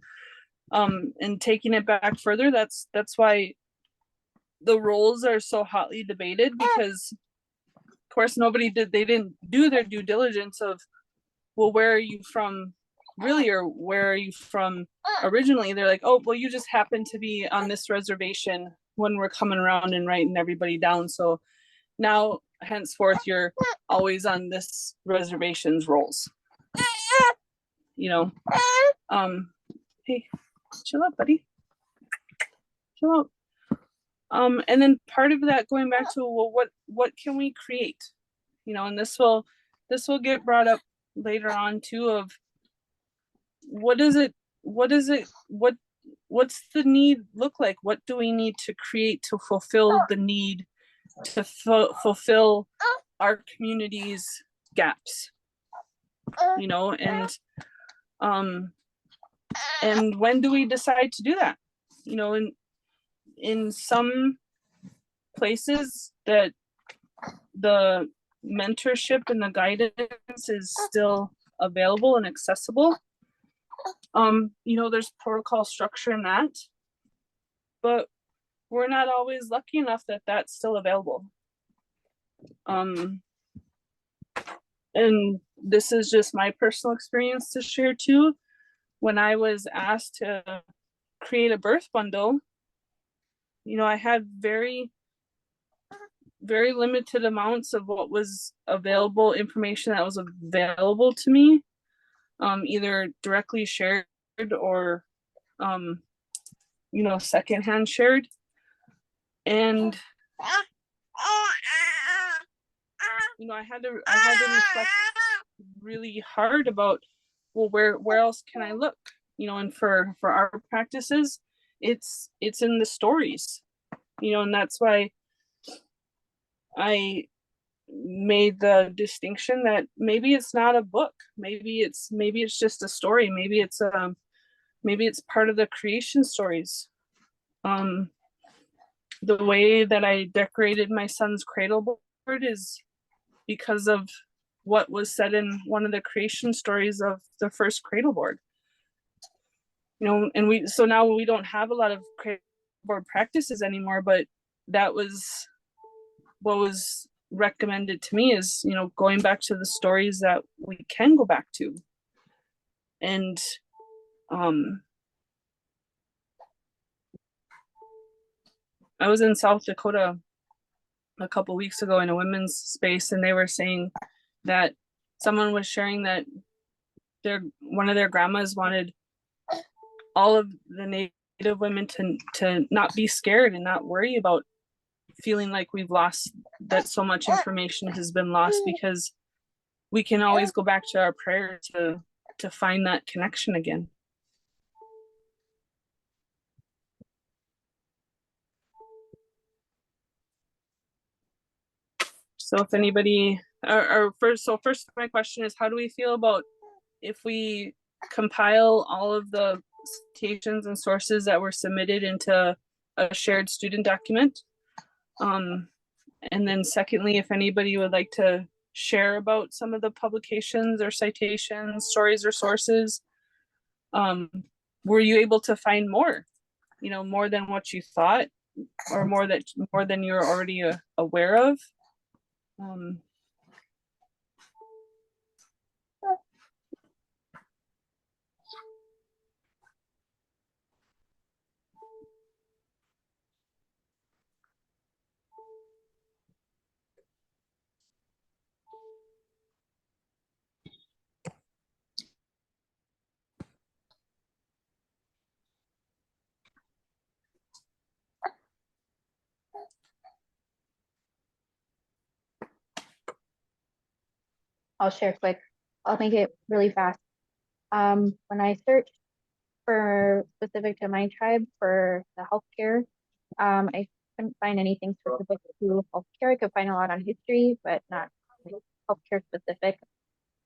[SPEAKER 1] and taking it back further, that's why the roles are so hotly debated, because of course they didn't do their due diligence of, well, where are you from really, or where are you from originally? They're like, oh, well, you just happen to be on this reservation when we're coming around and writing everybody down, so now henceforth you're always on this reservation's rolls, you know. Hey, chill out, buddy, chill out. And then part of that, going back to, well, what can we create, you know, and this will get brought up later on too, of what's the need look like? What do we need to create to fulfill the need, to fulfill our community's gaps, you know? And when do we decide to do that, you know? In some places that the mentorship and the guidance is still available and accessible, you know, there's protocol structure in that, but we're not always lucky enough that that's still available. And this is just my personal experience to share too. When I was asked to create a birth bundle, you know, I had very limited amounts of what was available, information that was available to me, either directly shared or you know, secondhand shared. And you know, I had to reflect really hard about, well, where else can I look, you know? And for our practices, it's in the stories, you know. And that's why I made the distinction that maybe it's not a book, maybe it's just a story, maybe it's part of the creation stories. The way that I decorated my son's cradle board is because of what was said in one of the creation stories of the first cradle board, you know. And so now we don't have a lot of cradle board practices anymore, but that was what was recommended to me, is, you know, going back to the stories that we can go back to. And I was in South Dakota a couple weeks ago in a women's space, and they were saying that someone was sharing that one of their grandmas wanted all of the Native women to not be scared and not worry about feeling like we've lost, that so much information has been lost, because we can always go back to our prayer to find that connection again. So if anybody, first my question is, how do we feel about if we compile all of the citations and sources that were submitted into a shared student document? And then secondly, if anybody would like to share about some of the publications or citations, stories, or sources, were you able to find more, you know, more than what you thought, or more than you're already aware of?
[SPEAKER 5] I'll share quick. I'll make it really fast. When I searched for specific to my tribe for the healthcare, I couldn't find anything specific to healthcare. I could find a lot on history, but not like, healthcare specific.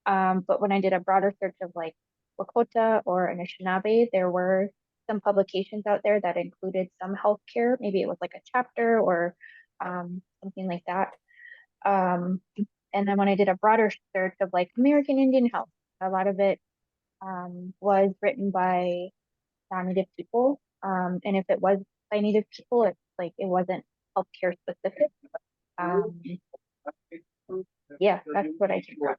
[SPEAKER 5] But when I did a broader search of like Lakota or Anishinaabe, there were some publications out there that included some healthcare. Maybe it was like a chapter or something like that. And then when I did a broader search of like American Indian health, a lot of it was written by non-Native people. And if it was by Native people, it's like it wasn't healthcare specific. Yeah, that's what I came from.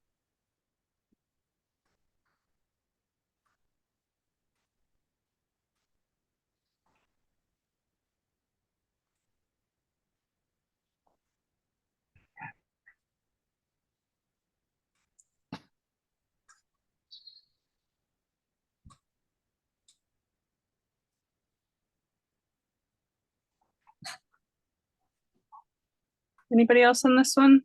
[SPEAKER 1] Anybody else on this one?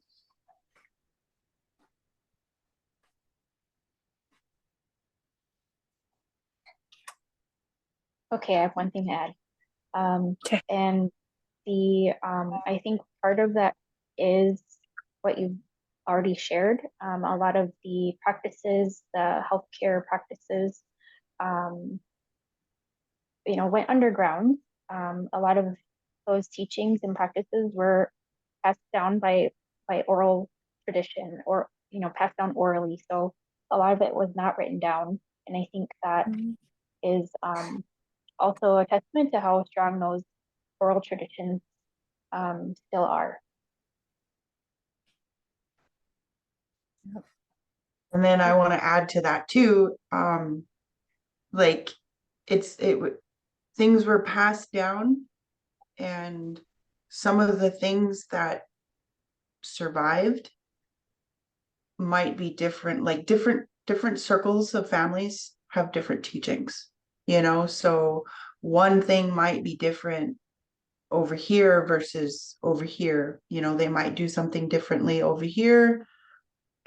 [SPEAKER 5] Okay, I have one thing to add.
[SPEAKER 1] Okay.
[SPEAKER 5] And the I think part of that is what you've already shared. A lot of the practices, the healthcare practices, you know, went underground. A lot of those teachings and practices were passed down by oral tradition or, you know, passed down orally. So a lot of it was not written down. And I think that is also a testament to how strong those oral traditions still are.
[SPEAKER 7] And then I want to add to that too, like things were passed down, and some of the things that survived might be different, like different circles of families have different teachings, you know, so one thing might be different over here versus over here, you know, they might do something differently over here,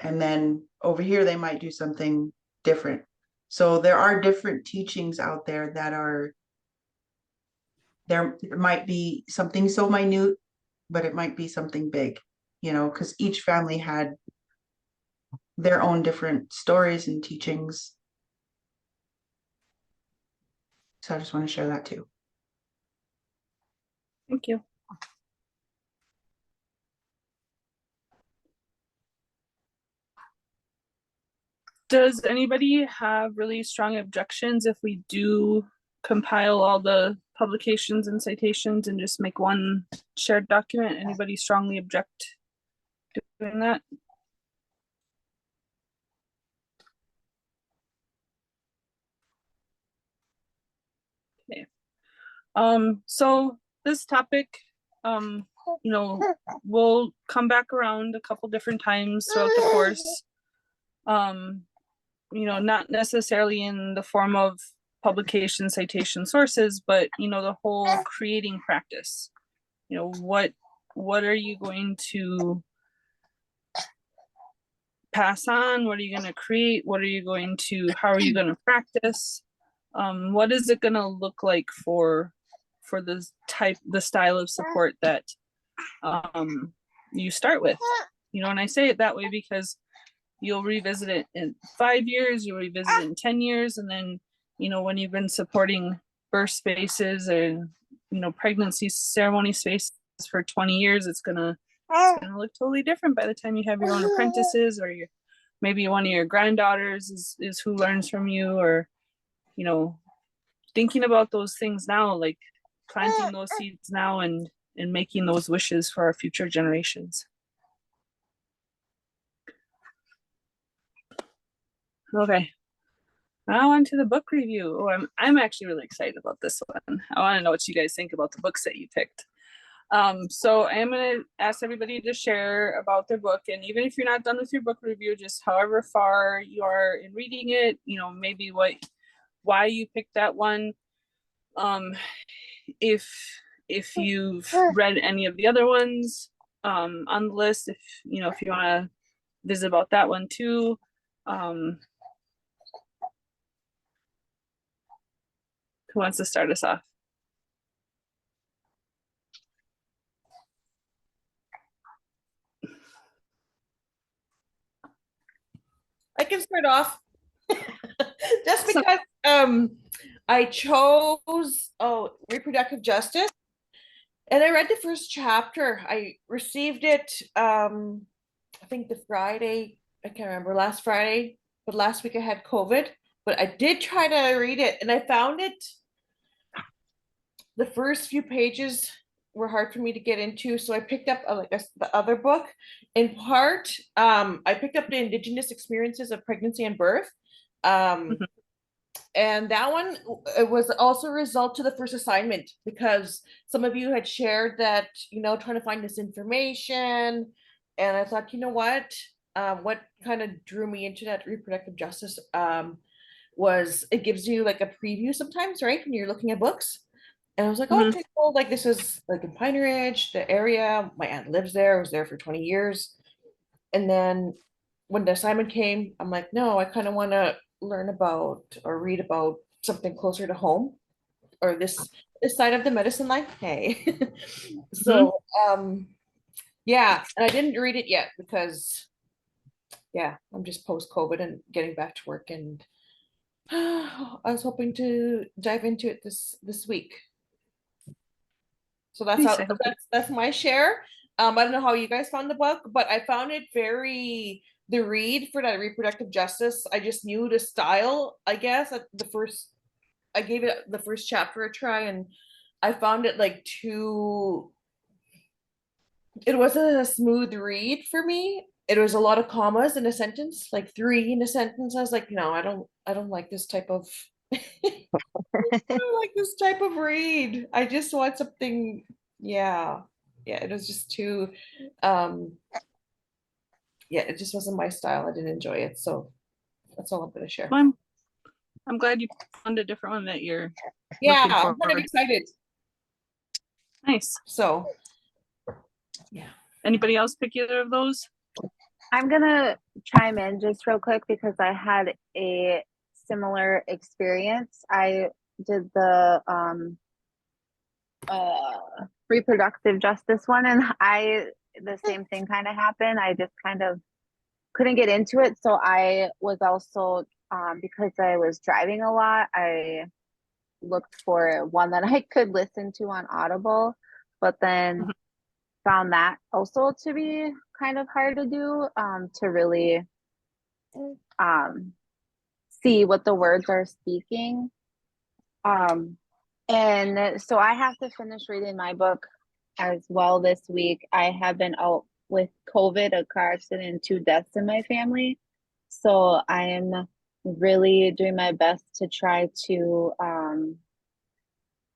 [SPEAKER 7] and then over here they might do something different. So there are different teachings out there that are there might be something so minute, but it might be something big, you know, because each family had their own different stories and teachings. So I just want to share that too.
[SPEAKER 1] Thank you. Does anybody have really strong objections if we do compile all the publications and citations and just make one shared document? Anybody strongly object to doing that? Okay. So this topic, you know, we'll come back around a couple different times throughout the course. You know, not necessarily in the form of publication, citation, sources, but you know, the whole creating practice. You know, what are you going to pass on? What are you going to create? What are you going to, how are you going to practice? What is it going to look like for the style of support that you start with? You know, and I say it that way because you'll revisit it in 5 years, you'll revisit it in 10 years, and then, you know, when you've been supporting birth spaces and, you know, pregnancy ceremony spaces for 20 years, it's gonna look totally different by the time you have your own apprentices, or maybe one of your granddaughters is who learns from you, or, you know, thinking about those things now, like planting those seeds now and making those wishes for our future generations. Okay, now on to the book review. Oh, I'm actually really excited about this one. I want to know what you guys think about the books that you picked. So I'm going to ask everybody to share about their book, and even if you're not done with your book review, just however far you are in reading it, you know, maybe why you picked that one. If you've read any of the other ones on the list, if you know, if you want to visit about that one too. Who wants to start us off?
[SPEAKER 8] I can start off just because I chose reproductive justice, and I read the first chapter. I received it I think the Friday, I can't remember, last Friday, but last week I had COVID, but I did try to read it, and I found it, the first few pages were hard for me to get into, so I picked up the other book. In part, I picked up the Indigenous experiences of pregnancy and birth, and that one, it was also a result to the first assignment, because some of you had shared that, trying to find this information, and I thought, what kind of drew me into that reproductive justice was it gives you like a preview sometimes, right, when you're looking at books. And I was like, oh, okay, cool. Like, this is like in Pine Ridge, the area. My aunt lives there. I was there for 20 years. And then when the assignment came, I'm like, no, I kind of want to learn about or read about something closer to home, or this side of the medicine life. Hey. So, yeah, and I didn't read it yet because, yeah, I'm just post-COVID and getting back to work, and I was hoping to dive into it this week. So that's
[SPEAKER 1] Nice,
[SPEAKER 8] how that's my share. I don't know how you guys found the book, but I found it the read for that reproductive justice. I just knew the style, I guess. I gave it the first chapter a try, and I found it like it wasn't a smooth read for me. It was a lot of commas in a sentence, like 3 in a sentence. I was like, no, I don't like this type of I don't like this type of read. I just want something, yeah, it was just too, it just wasn't my style. I didn't enjoy it, so that's all I'm gonna share.
[SPEAKER 1] Well, I'm glad you found a different one that you're
[SPEAKER 8] Yeah,
[SPEAKER 1] looking
[SPEAKER 8] I'm kind of
[SPEAKER 1] forward.
[SPEAKER 8] excited.
[SPEAKER 1] Nice.
[SPEAKER 8] So, yeah.
[SPEAKER 1] Anybody else pick either of those?
[SPEAKER 2] I'm gonna chime in just real quick because I had a similar experience. I did the reproductive justice one, and the same thing kind of happened. I just kind of couldn't get into it. So I was also because I was driving a lot, I looked for one that I could listen to on Audible, but then found that also to be kind of hard to do, to really see what the words are speaking. And so I have to finish reading my book as well this week. I have been out with COVID, a car accident, and 2 deaths in my family. So I am really doing my best to try to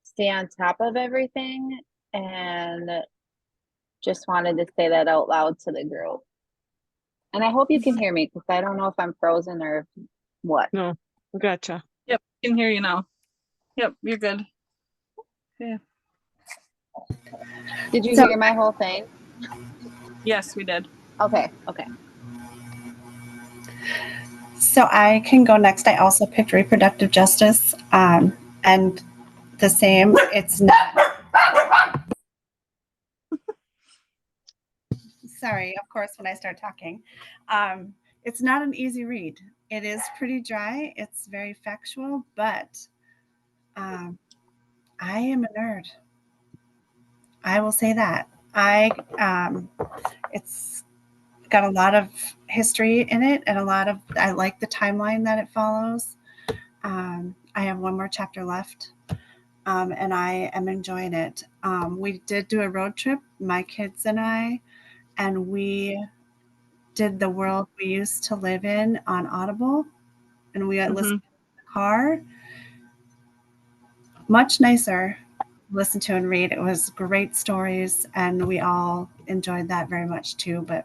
[SPEAKER 2] stay on top of everything, and just wanted to say that out loud to the group. And I hope you can hear me, because I don't know if I'm frozen or what.
[SPEAKER 9] No, gotcha.
[SPEAKER 1] Yep, I can hear you now. Yep, you're good. Yeah.
[SPEAKER 2] Did you hear my whole thing?
[SPEAKER 1] Yes, we did.
[SPEAKER 2] Okay.
[SPEAKER 4] So I can go next. I also picked reproductive justice, and the same. It's not. Sorry, of course, when I start talking. It's not an easy read. It is pretty dry. It's very factual, but I am a nerd. I will say that. It's got a lot of history in it, and I like the timeline that it follows. I have one more chapter left, and I am enjoying it. We did do a road trip, my kids and I, and we did The World We Used to Live In on Audible, and we listened in the car. Much nicer to listen to and read. It was great stories, and we all enjoyed that very much too. But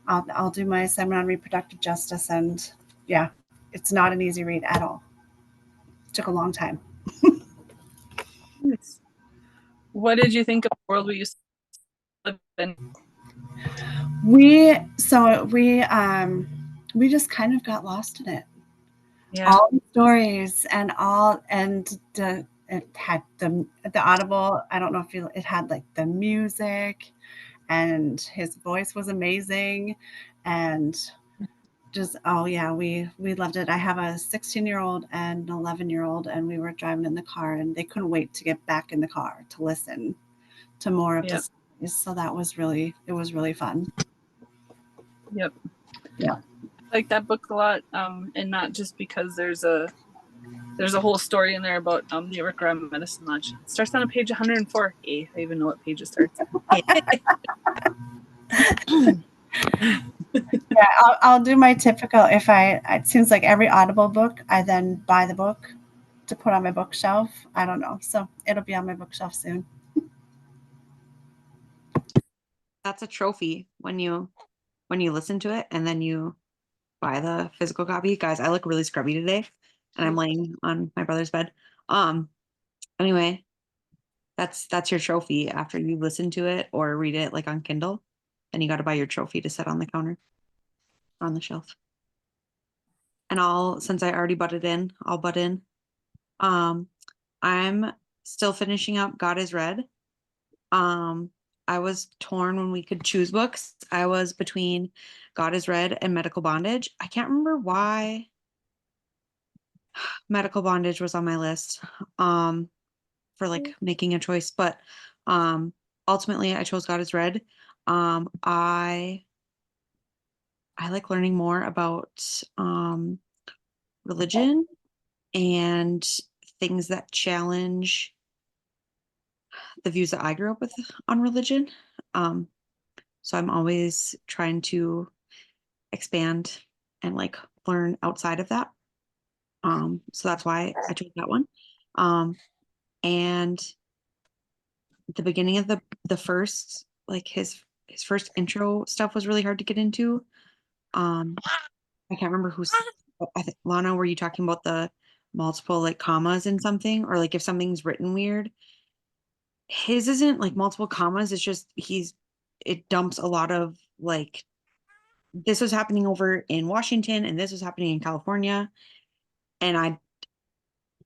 [SPEAKER 4] I'll do my assignment on reproductive justice, and yeah, it's not an easy read at all. It took a long time.
[SPEAKER 1] Nice. What did you think of The World We Used to Live In?
[SPEAKER 4] We just kind of got lost in it.
[SPEAKER 1] Yeah.
[SPEAKER 4] all the stories and it had the Audible. I don't know if it had like the music, and his voice was amazing, and just oh yeah, we loved it. I have a 16-year-old and an 11-year-old, and we were driving in the car, and they couldn't wait to get back in the car to listen to more of
[SPEAKER 1] Yep.
[SPEAKER 4] the stories. So that was really fun.
[SPEAKER 1] Yep.
[SPEAKER 4] Yeah.
[SPEAKER 1] I like that book a lot, and not just because there's a whole story in there about the Rick Medicine Lodge. It starts on page 104. I even know what page it starts.
[SPEAKER 4] Yeah, I'll do my typical. It seems like every Audible book, I then buy the book to put on my bookshelf. I don't know, so it'll be on my bookshelf soon.
[SPEAKER 9] That's a trophy when you listen to it and then you buy the physical copy. Guys, I look really scrubby today, and I'm laying on my brother's bed. Anyway, that's your trophy after you listen to it or read it like on Kindle. Then you got to buy your trophy to set on the counter, on the shelf. And since I already butted in, I'll butt in. I'm still finishing up God is Red. I was torn when we could choose books. I was between God is Red and Medical Bondage. I can't remember why Medical Bondage was on my list for like making a choice, but ultimately I chose God is Red. I like learning more about religion and things that challenge the views that I grew up with on religion. So I'm always trying to expand and like learn outside of that. So that's why I chose that one. And the beginning of the first, like his first intro stuff was really hard to get into. I can't remember I think Lana, were you talking about the multiple like commas in something, or like if something's written weird? His isn't like multiple commas, it's just it dumps a lot of like, this was happening over in Washington and this was happening in California. And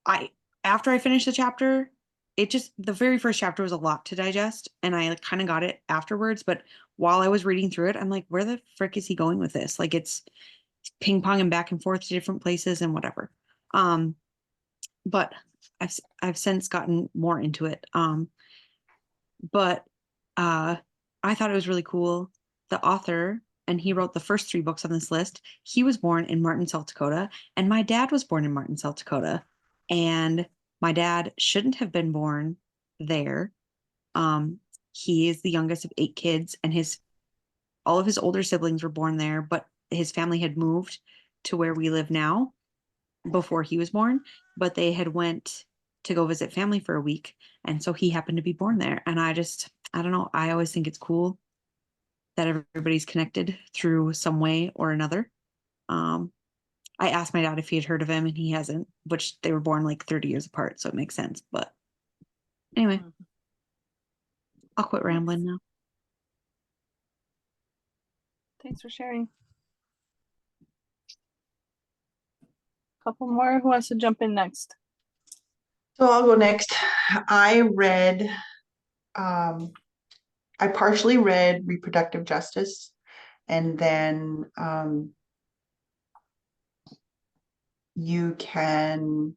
[SPEAKER 9] I after I finished the chapter, the very first chapter was a lot to digest, and I like kind of got it afterwards. But while I was reading through it, I'm like, where the frick is he going with this? Like it's ping ponging back and forth to different places and whatever. But I've since gotten more into it. But I thought it was really cool. The author, and he wrote the first 3 books on this list. He was born in Martin, South Dakota, and my dad was born in Martin, South Dakota. And my dad shouldn't have been born there. He is the youngest of 8 kids, and all of his older siblings were born there, but his family had moved to where we live now before he was born, but they had went to go visit family for a week, and so he happened to be born there. And I don't know, I always think it's cool that everybody's connected through some way or another. I asked my dad if he had heard of him, and he hasn't, which they were born like 30 years apart, so it makes sense. But anyway, I'll quit rambling now.
[SPEAKER 1] Thanks for sharing. Couple more. Who wants to jump in next?
[SPEAKER 7] So I'll go next. I partially read Reproductive Justice, and then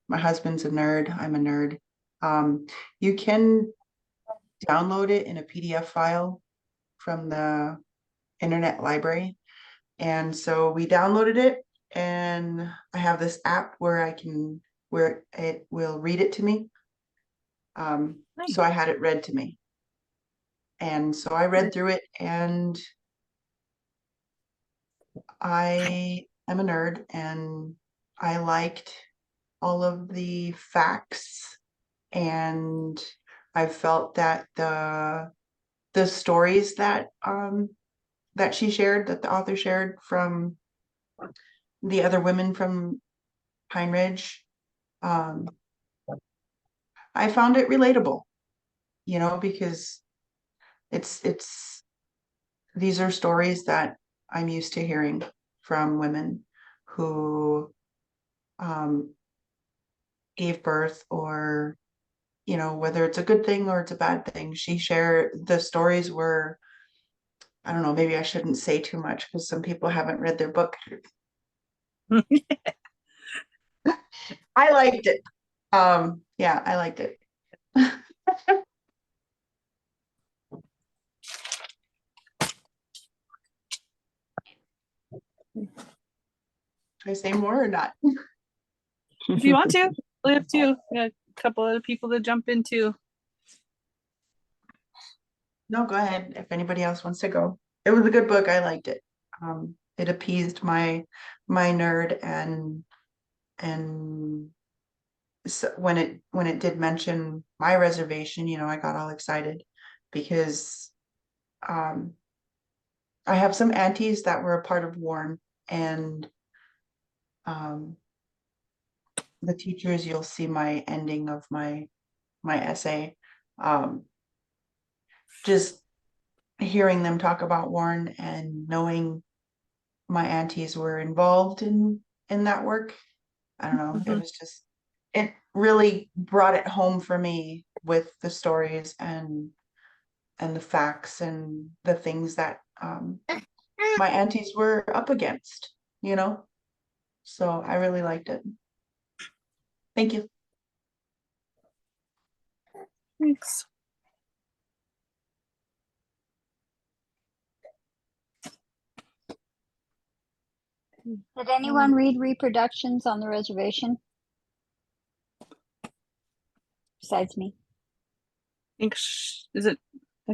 [SPEAKER 7] my husband's a nerd, I'm a nerd. You can download it in a PDF file from the Internet Library. And so we downloaded it, and I have this app where it will read it to me.
[SPEAKER 1] Nice.
[SPEAKER 7] So I had it read to me. And so I read through it, and I am a nerd, and I liked all of the facts, and I felt that the stories that she shared, that the author shared from the other women from Pine Ridge, I found it relatable, because these are stories that I'm used to hearing from women who gave birth, or whether it's a good thing or it's a bad thing. The stories were, I don't know, maybe I shouldn't say too much because some people haven't read their book. I liked it. Yeah, I liked it. Should I say more or not?
[SPEAKER 1] If you want to, we have to. We got a couple other people to jump into.
[SPEAKER 7] No, go ahead. If anybody else wants to go. It was a good book. I liked it. It appeased my nerd, and so when it did mention my reservation, I got all excited because I have some aunties that were a part of Warren, and the teachers, you'll see my ending of my essay. Just hearing them talk about Warren and knowing my aunties were involved in that work. I don't know. It really brought it home for me with the stories and the facts and the things that my aunties were up against, So I really liked it. Thank you.
[SPEAKER 1] Thanks.
[SPEAKER 3] Did anyone read Reproductions on the Reservation? Besides me.
[SPEAKER 1] I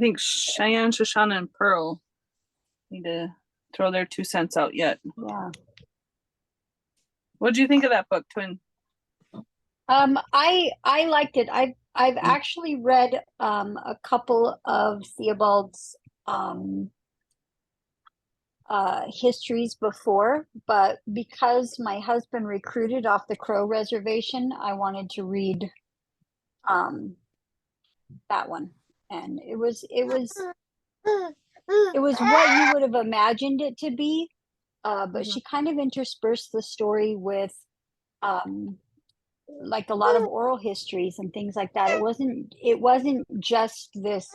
[SPEAKER 1] think Cheyenne, Shoshana, and Pearl need to throw their 2 cents out yet.
[SPEAKER 3] Yeah.
[SPEAKER 1] What do you think of that book, Twin?
[SPEAKER 3] I liked it. I've actually read a couple of Theobald's histories before, but because my husband recruited off the Crow Reservation, I wanted to read that one, and it was what you would have imagined it to be, but she kind of interspersed the story with like a lot of oral histories and things like that. It wasn't just this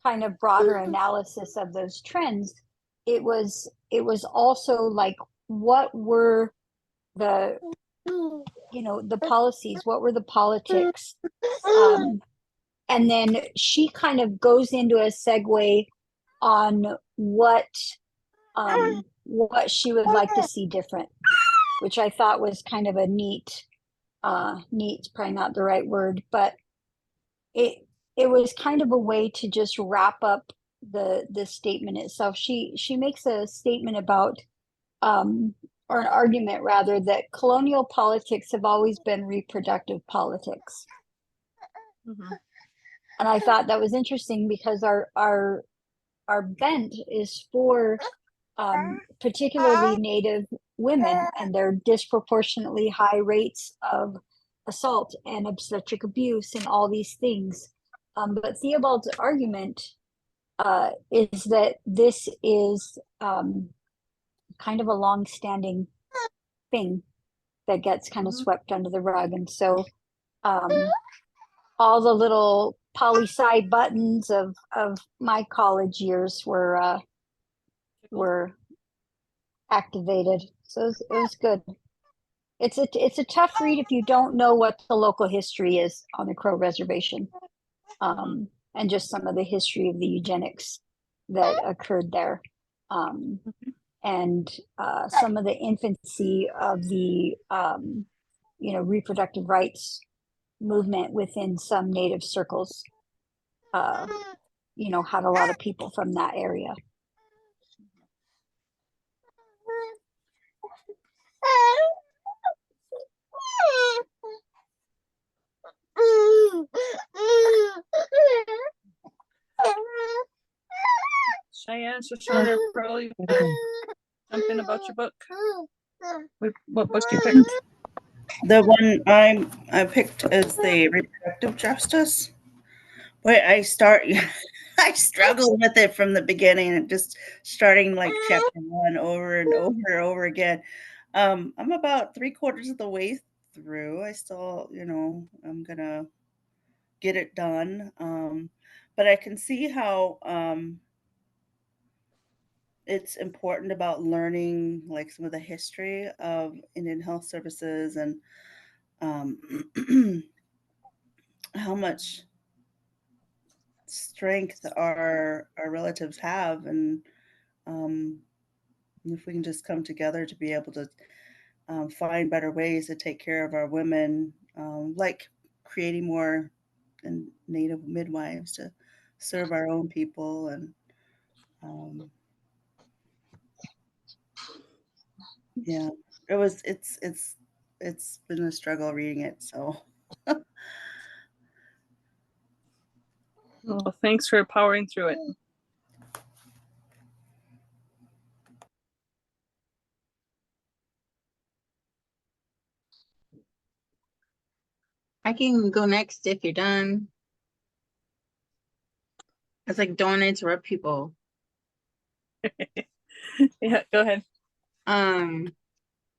[SPEAKER 3] kind of broader analysis of those trends. It was also like, what were the the policies, what were the politics, and then she kind of goes into a segue on what she would like to see different, which I thought was kind of a neat's probably not the right word, but it was kind of a way to just wrap up the statement itself. She makes a statement about or an argument rather, that colonial politics have always been reproductive politics.
[SPEAKER 1] Mm-hmm.
[SPEAKER 3] And I thought that was interesting because our bent is for particularly Native women and their disproportionately high rates of assault and obstetric abuse and all these things. But Theobald's argument is that this is kind of a long-standing thing that gets kind of swept under the rug. And so all the little poli-sci buttons of my college years were activated. So it was good. It's a tough read if you don't know what the local history is on the Crow Reservation, and just some of the history of the eugenics that occurred there, and some of the infancy of the reproductive rights movement within some Native circles. Had a lot of people from that area.
[SPEAKER 1] Cheyenne, Shoshana, Pearl, you jump in about your book. What book you picked?
[SPEAKER 6] The one I picked is the reproductive justice. Wait, I struggled with it from the beginning, and just starting like chapter 1 over and over again. I'm about 3/4 of the way through. I still, I'm gonna get it done. But I can see how it's important about learning like some of the history of Indian health services and um, how much strength our relatives have, and um, if we can just come together to be able to find better ways to take care of our women, like creating more and native midwives to serve our own people, and yeah, it's been a struggle reading it. So
[SPEAKER 1] Well, thanks for powering through it.
[SPEAKER 10] I can go next if you're done. It's like, don't interrupt people.
[SPEAKER 1] Yeah, go ahead.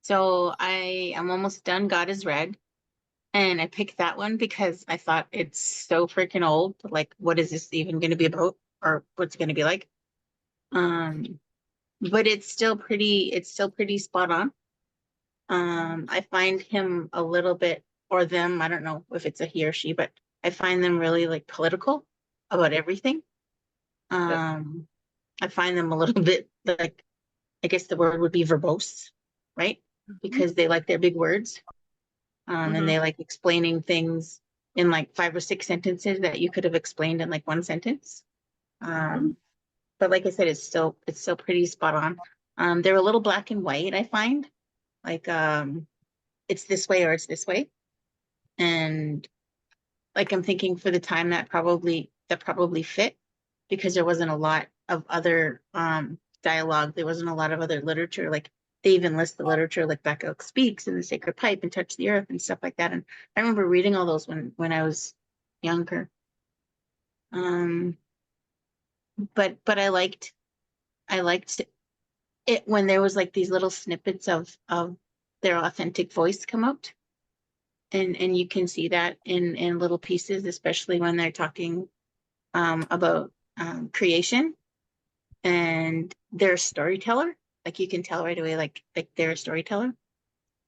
[SPEAKER 10] So I'm almost done. God is Red. And I picked that one because I thought it's so freaking old. Like, what is this even going to be about, or what's it going to be like? But it's still pretty spot on. I find him a little bit, or them, I don't know if it's a he or she, but I find them really like political about everything. I find them a little bit like, I guess the word would be verbose, right? Because they like their big words. And they like explaining things in like 5 or 6 sentences that you could have explained in like 1 sentence. But like I said, it's still pretty spot on. They're a little black and white, I find. Like it's this way or it's this way. And like I'm thinking for the time that probably fit, because there wasn't a lot of other dialogue. There wasn't a lot of other literature. Like they even list the literature like Becca Speaks and The Sacred Pipe and Touch the Earth and stuff like that. And I remember reading all those when I was younger. But I liked it when there was like these little snippets of their authentic voice come out. And you can see that in little pieces, especially when they're talking about creation, and they're a storyteller. Like you can tell right away, like they're a storyteller,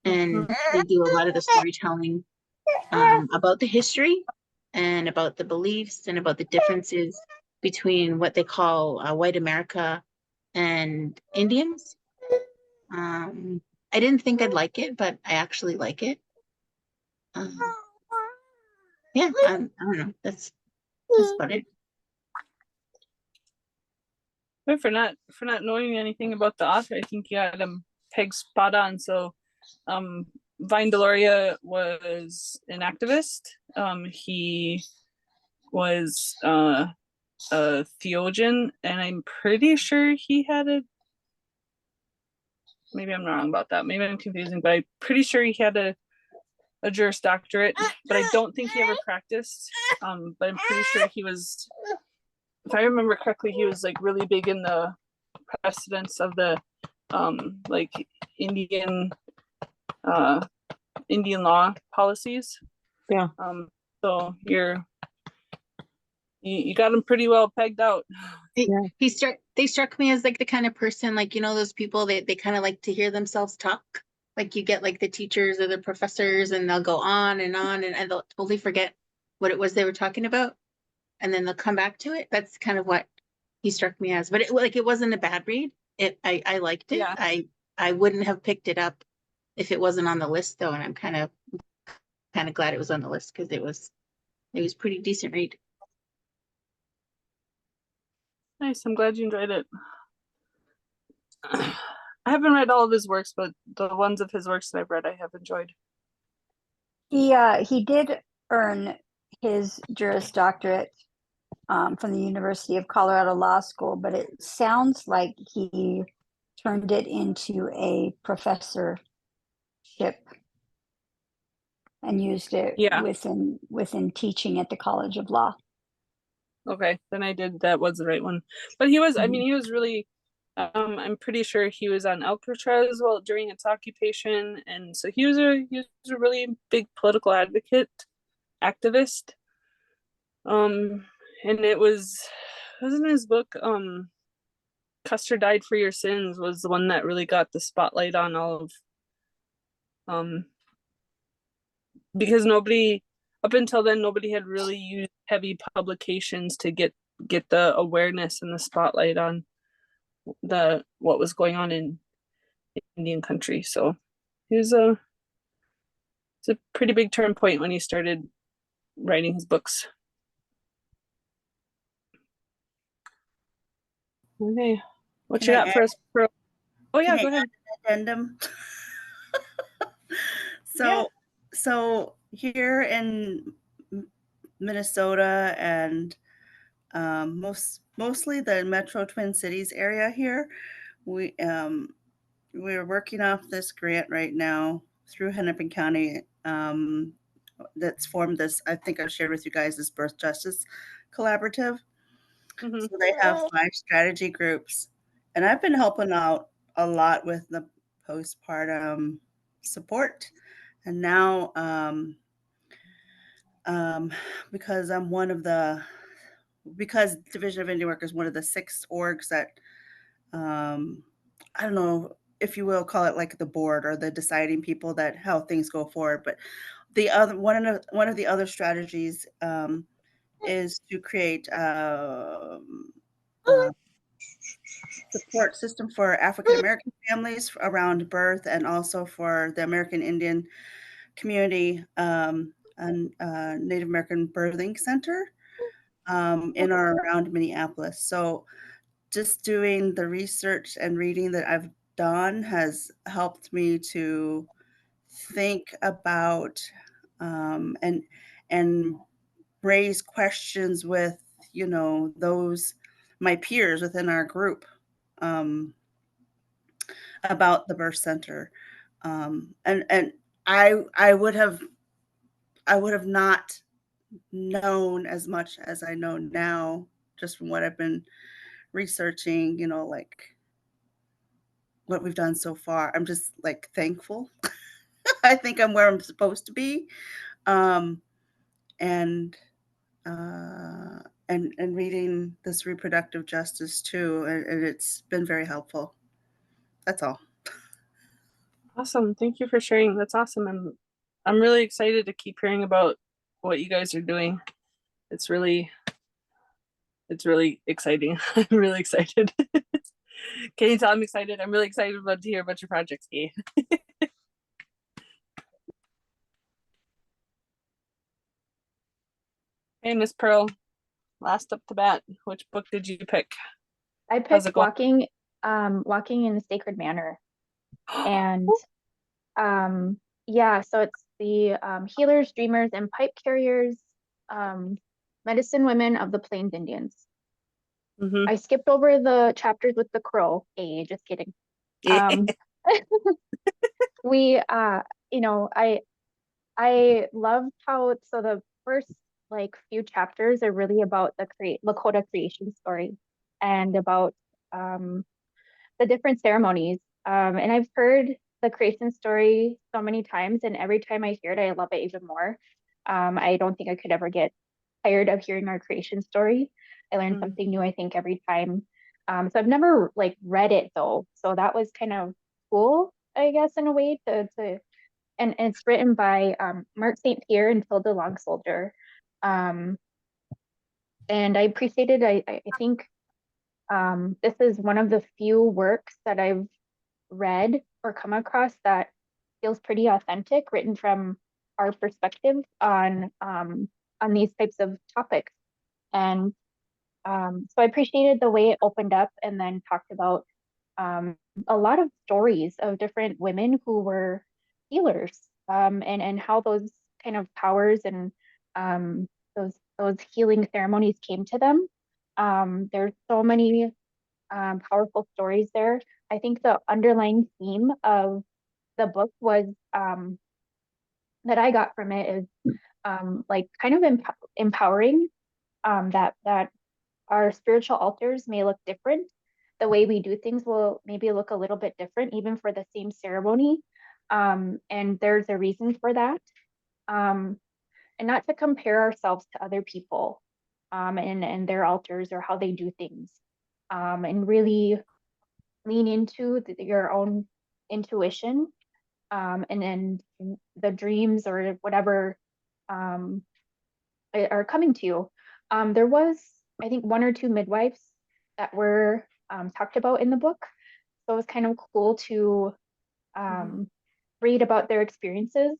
[SPEAKER 10] and they do a lot of the storytelling about the history and about the beliefs and about the differences between what they call white America and Indians. I didn't think I'd like it, but I actually like it. Yeah, I don't know. That's about it.
[SPEAKER 1] But for not knowing anything about the author, I think you had him pegged spot on. So Vine Deloria was an activist. He was a theologian, and I'm pretty sure he had maybe I'm wrong about that. Maybe I'm confusing, but I'm pretty sure he had a Juris Doctorate, but I don't think he ever practiced. But I'm pretty sure he was, if I remember correctly, he was like really big in the precedents of the like Indian law policies.
[SPEAKER 10] Yeah.
[SPEAKER 1] So you got him pretty well pegged out.
[SPEAKER 10] They struck me as like the kind of person, like, those people, they kind of like to hear themselves talk. Like you get like the teachers or the professors, and they'll go on and they'll totally forget what it was they were talking about, and then they'll come back to it. That's kind of what he struck me as. But it wasn't a bad read. I liked it.
[SPEAKER 1] Yeah.
[SPEAKER 10] I wouldn't have picked it up if it wasn't on the list though, and I'm kind of glad it was on the list, because it was pretty decent read.
[SPEAKER 1] Nice. I'm glad you enjoyed it. I haven't read all of his works, but the ones of his works that I've read, I have enjoyed.
[SPEAKER 3] He did earn his Juris Doctorate from the University of Colorado Law School, but it sounds like he turned it into a professorship and used it within teaching at the College of Law.
[SPEAKER 1] Okay, then that was the right one. But he was, I mean, he was really I'm pretty sure he was on Alcatraz while during its occupation, and so he was a really big political advocate, activist. And it wasn't his book, Custer Died for Your Sins was the one that really got the spotlight on all of, because nobody up until then nobody had really used heavy publications to get the awareness and the spotlight on what was going on in Indian country. So it's a pretty big turn point when he started writing his books. Okay, what
[SPEAKER 6] Can
[SPEAKER 1] you
[SPEAKER 6] I
[SPEAKER 1] got for us? Oh yeah,
[SPEAKER 6] Can I
[SPEAKER 1] go
[SPEAKER 6] add
[SPEAKER 1] ahead.
[SPEAKER 6] an addendum? So,
[SPEAKER 1] Yeah.
[SPEAKER 6] so here in Minnesota and mostly the Metro Twin Cities area here, we we're working off this grant right now through Hennepin County. That's formed this. I think I've shared with you guys this Birth Justice Collaborative.
[SPEAKER 1] Mm-hmm.
[SPEAKER 6] So they have 5 strategy groups, and I've been helping out a lot with the postpartum support. And now, because I'm one of the, because Division of Indian Work is one of the 6 orgs that, I don't know if you will call it like the board or the deciding people that how things go forward, but the other one of the other strategies is to create a support system for African American families around birth, and also for the American Indian community, and Native American Birthing Center in or around Minneapolis. So just doing the research and reading that I've done has helped me to think about and raise questions with those my peers within our group um, about the birth center, and I would have not known as much as I know now just from what I've been researching, like what we've done so far. I'm just like thankful. I think I'm where I'm supposed to be. Um, and and reading this reproductive justice too, and it's been very helpful. That's all.
[SPEAKER 1] Awesome. Thank you for sharing. That's awesome. I'm really excited to keep hearing about what you guys are doing. It's really exciting. I'm really excited. Can you tell I'm excited? I'm really excited about to hear about your projects, Kay. Hey, Miss Pearl, last up to bat, which book did you pick?
[SPEAKER 5] I
[SPEAKER 1] How's it
[SPEAKER 5] picked
[SPEAKER 1] going?
[SPEAKER 5] Walking in the Sacred Manor. And yeah, so it's the healers, dreamers, and pipe carriers, medicine women of the Plains Indians.
[SPEAKER 1] Mm-hmm.
[SPEAKER 5] I skipped over the chapters with the crow. Hey, just kidding. We I loved how, so the first like few chapters are really about the Lakota creation story and about the different ceremonies. And I've heard the creation story so many times, and every time I hear it, I love it even more. I don't think I could ever get tired of hearing our creation story. I learn something new, I think, every time. So I've never like read it though, so that was kind of cool, I guess, in a way and it's written by Mark St. Pierre and Tilda Long Soldier. And I appreciated, I think this is one of the few works that I've read or come across that feels pretty authentic, written from our perspective on these types of topics. And so I appreciated the way it opened up and then talked about a lot of stories of different women who were healers, and how those kind of powers and those healing ceremonies came to them. There's so many powerful stories there. I think the underlying theme of the book was that I got from it is like kind of empowering, that our spiritual altars may look different, the way we do things will maybe look a little bit different, even for the same ceremony. And there's a reason for that. And not to compare ourselves to other people and their altars or how they do things. And really lean into your own intuition and then the dreams or whatever are coming to you. There was, I think, 1 or 2 midwives that were talked about in the book. So it was kind of cool to read about their experiences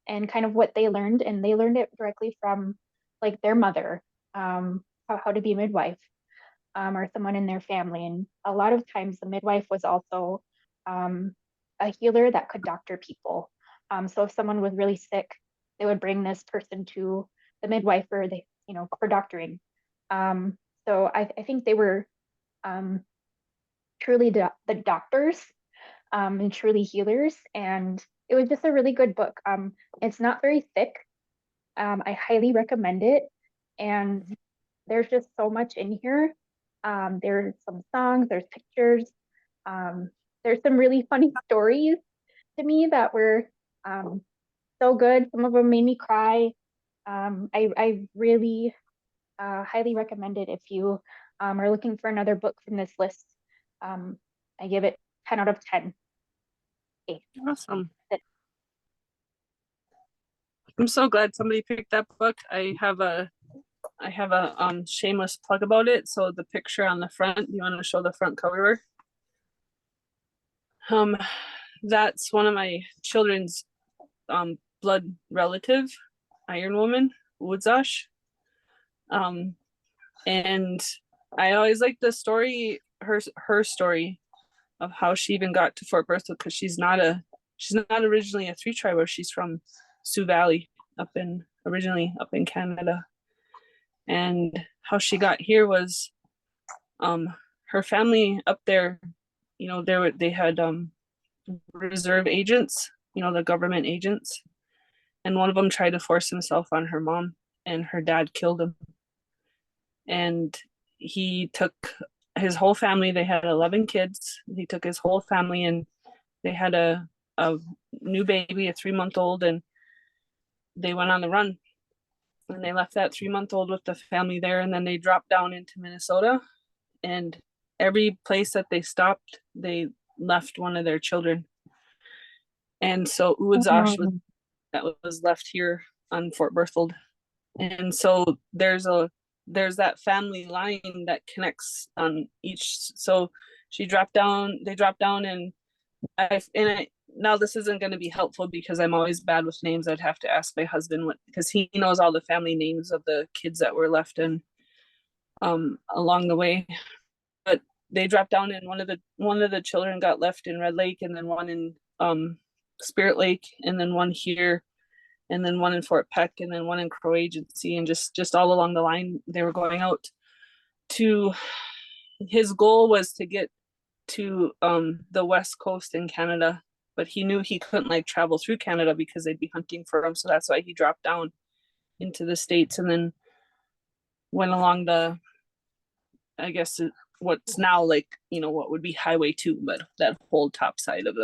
[SPEAKER 5] and kind of what they learned. And they learned it directly from like their mother, how to be a midwife or someone in their family. And a lot of times the midwife was also a healer that could doctor people. So if someone was really sick, they would bring this person to the midwife for the, for doctoring. So I think they were truly the doctors and truly healers. And it was just a really good book. It's not very thick. I highly recommend it. And there's just so much in here. There's some songs, there's pictures. There's some really funny stories to me that were so good. Some of them made me cry. I really highly recommend it if you are looking for another book from this list. I give it 10 out of 10. Okay.
[SPEAKER 1] Awesome. I'm so glad somebody picked that book. I have a shameless plug about it. So the picture on the front, you want to show the front cover? That's one of my children's blood relative, Iron Woman, Woodzash. And I always like the story, her story of how she even got to Fort Berthold, because she's not originally a 3-triber. She's from Sioux Valley, originally up in Canada. And how she got here was her family up there, they had reserve agents, the government agents, and one of them tried to force himself on her mom, and her dad killed him. And he took his whole family. They had 11 kids. He took his whole family, and they had a new baby, a 3-month-old, and they went on the run. And they left that 3-month-old with the family there, and then they dropped down into Minnesota. And every place that they stopped, they left one of their children. And so Uwadzash was left here on Fort Berthold. And so there's that family line that connects on each. So they dropped down, and now this isn't going to be helpful because I'm always bad with names. I'd have to ask my husband because he knows all the family names of the kids that were left in along the way. But they dropped down, and one of the children got left in Red Lake, and then one in Spirit Lake, and then one here, and then one in Fort Peck, and then one in Crow Agency, and just all along the line they were going out to. His goal was to get to the West Coast in Canada, but he knew he couldn't travel through Canada because they'd be hunting for him. So that's why he dropped down into the States and then went along I guess what's now what would be Highway 2, but that whole top side of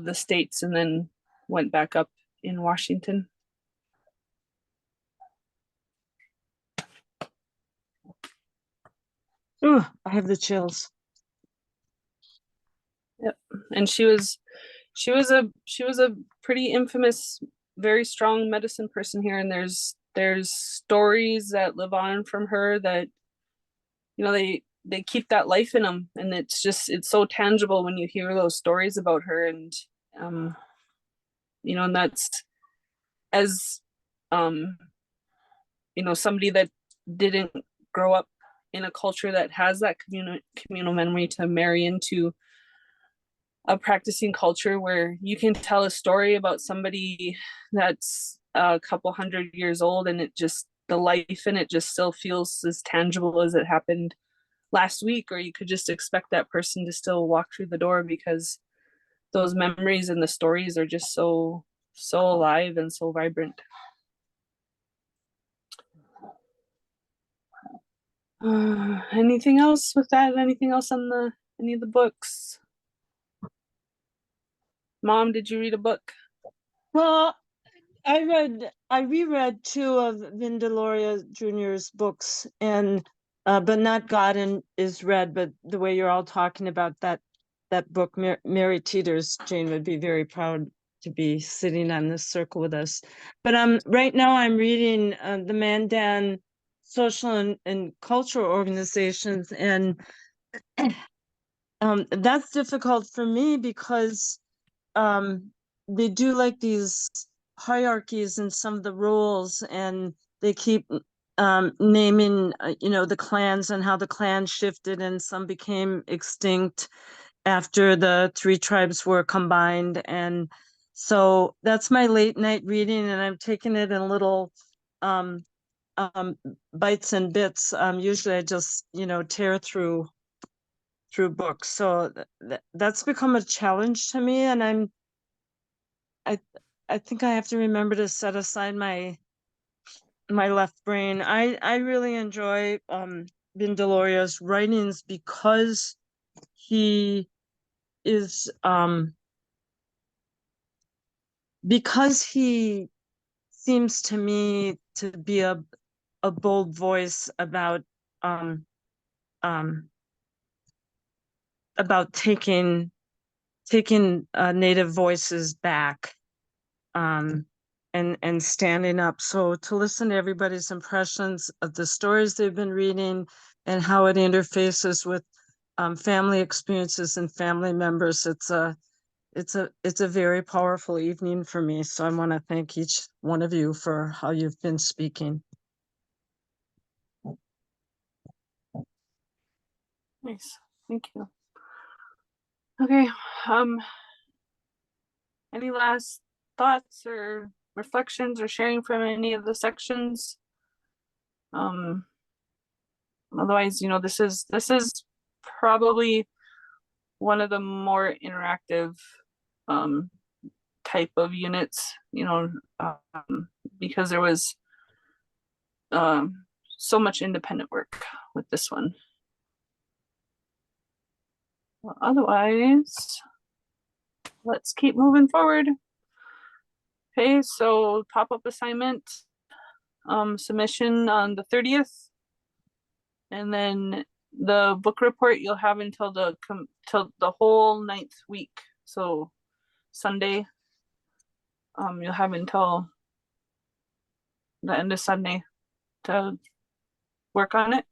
[SPEAKER 1] the States, and then went back up in Washington.
[SPEAKER 9] Ooh, I have the chills.
[SPEAKER 1] Yep. And she was a pretty infamous, very strong medicine person here. And there's stories that live on from her that, they keep that life in them. And it's so tangible when you hear those stories about her. And, and that's as, somebody that didn't grow up in a culture that has that communal memory to marry into a practicing culture where you can tell a story about somebody that's a couple hundred years old, and the life in it just still feels as tangible as it happened last week, or you could just expect that person to still walk through the door because those memories and the stories are just so alive and so vibrant. Anything else with that? Anything else on any of the books? Mom, did you read a book?
[SPEAKER 11] Well, I reread two of Vin Deloria Jr.'s books, and but not God is Red, but the way you're all talking about that book, Mary Teeters, Jane would be very proud to be sitting on this circle with us. But right now I'm reading the Mandan Social and Cultural Organizations, and that's difficult for me because they do like these hierarchies in some of the rules, and they keep naming the clans and how the clans shifted and some became extinct after the three tribes were combined. And so that's my late night reading, and I'm taking it in little bites and bits. Usually I just tear through books, so that's become a challenge to me, and I think I have to remember to set aside my left brain. I really enjoy Vin Deloria's writings because he is because he seems to me to be a bold voice about taking Native voices back, and standing up. So to listen to everybody's impressions of the stories they've been reading and how it interfaces with family experiences and family members, it's a very powerful evening for me. So I want to thank each one of you for how you've been speaking.
[SPEAKER 1] Nice, thank you. Okay, any last thoughts or reflections or sharing from any of the sections? Otherwise, this is probably one of the more interactive type of units, because there was so much independent work with this one. Well, otherwise, let's keep moving forward. Okay, so pop-up assignment submission on the 30th, and then the book report you'll have until the whole 9th week, so Sunday. You'll have until the end of Sunday to work on it.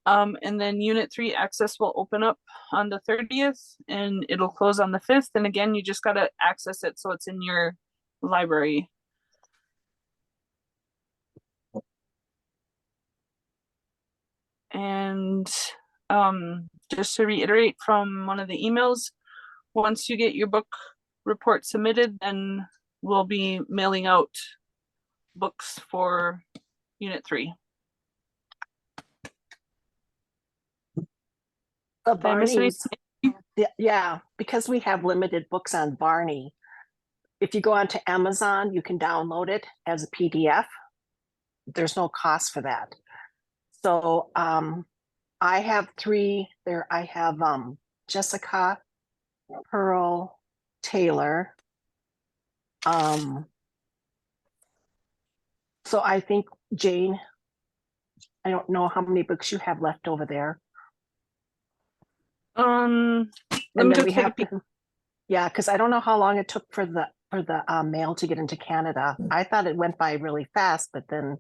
[SPEAKER 1] And then Unit 3 access will open up on the 30th and it'll close on the 5th. And again, you just gotta access it so it's in your library. And just to reiterate from one of the emails, once you get your book report submitted, then we'll be mailing out books for Unit 3.
[SPEAKER 12] The
[SPEAKER 1] Did I miss anything?
[SPEAKER 12] Barney's, yeah, because we have limited books on Barney. If you go onto Amazon, you can download it as a PDF. There's no cost for that. So I have 3 there. I have Jessica, Pearl, Taylor. So I think Jane, I don't know how many books you have left over there.
[SPEAKER 1] Let
[SPEAKER 12] And
[SPEAKER 1] me
[SPEAKER 12] then
[SPEAKER 1] go
[SPEAKER 12] we
[SPEAKER 1] take a
[SPEAKER 12] have
[SPEAKER 1] peek.
[SPEAKER 12] to, yeah, because I don't know how long it took for the mail to get into Canada. I thought it went by really fast, but then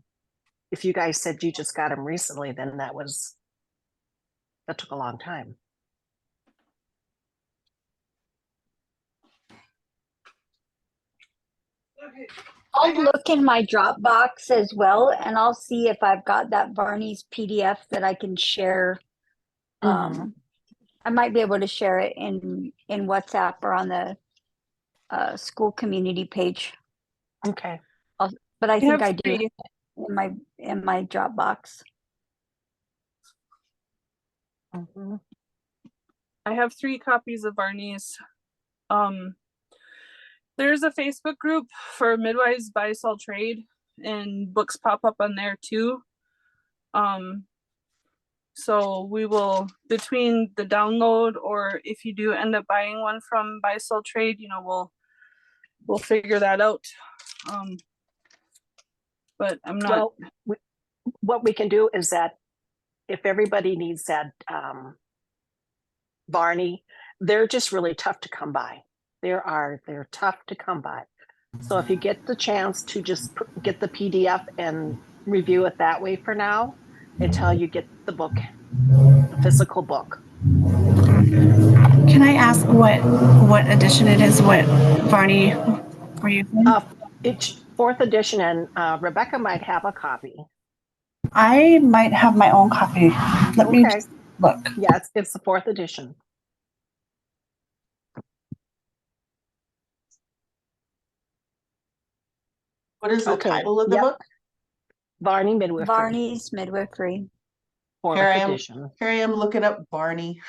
[SPEAKER 12] if you guys said you just got them recently, then that took a long time.
[SPEAKER 3] I'll look in my Dropbox as well, and I'll see if I've got that Barney's PDF that I can share. I might be able to share it in WhatsApp or on the school community page.
[SPEAKER 12] Okay.
[SPEAKER 3] But I think I do
[SPEAKER 1] 3.
[SPEAKER 3] in my Dropbox.
[SPEAKER 1] I have 3 copies of Barney's. There's a Facebook group for midwives buy sell trade, and books pop up on there too. So we will, between the download, or if you do end up buying one from Buy Sell Trade, you know, we'll figure that out. But I'm not.
[SPEAKER 12] Well, what we can do is that if everybody needs that Barney, they're just really tough to come by. They're tough to come by. So if you get the chance to just get the PDF and review it that way for now, until you get the book, the physical book.
[SPEAKER 4] Can I ask what edition it is? What Barney were you?
[SPEAKER 12] It's 4th edition, and Rebecca might have a copy.
[SPEAKER 4] I might have my own copy. Let me just look.
[SPEAKER 12] Yeah, it's the 4th edition.
[SPEAKER 7] What is the title of the book?
[SPEAKER 12] Barney Midwifery.
[SPEAKER 3] Barney's Midwifery.
[SPEAKER 7] Here I am looking up Barney.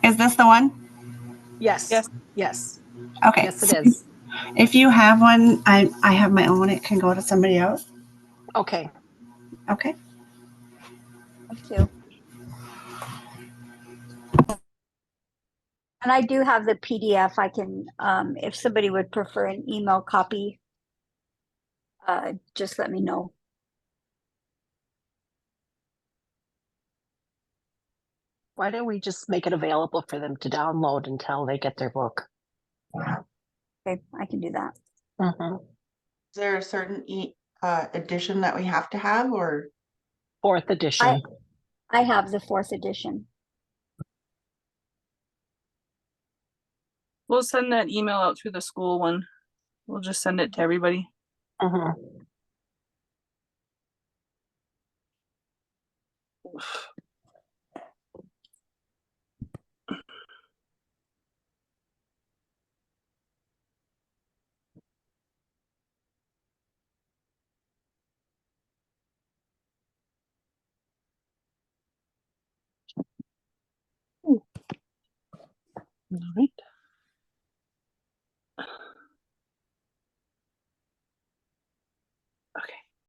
[SPEAKER 4] Is this the one?
[SPEAKER 12] Yes. Yes.
[SPEAKER 4] Okay.
[SPEAKER 12] Yes, it is.
[SPEAKER 4] If you have one, I have my own. It can go to somebody else.
[SPEAKER 12] Okay.
[SPEAKER 4] Okay.
[SPEAKER 3] Thank you. And I do have the PDF. I can, if somebody would prefer an email copy, just let me know.
[SPEAKER 12] Why don't we just make it available for them to download until they get their book?
[SPEAKER 3] Okay, I can do that.
[SPEAKER 12] Mm-hmm.
[SPEAKER 7] Is there a certain edition that we have to have, or
[SPEAKER 12] 4th edition?
[SPEAKER 3] I have the 4th edition.
[SPEAKER 1] We'll send that email out through the school one. We'll just send it to everybody.
[SPEAKER 12] Mm-hmm.
[SPEAKER 1] All right.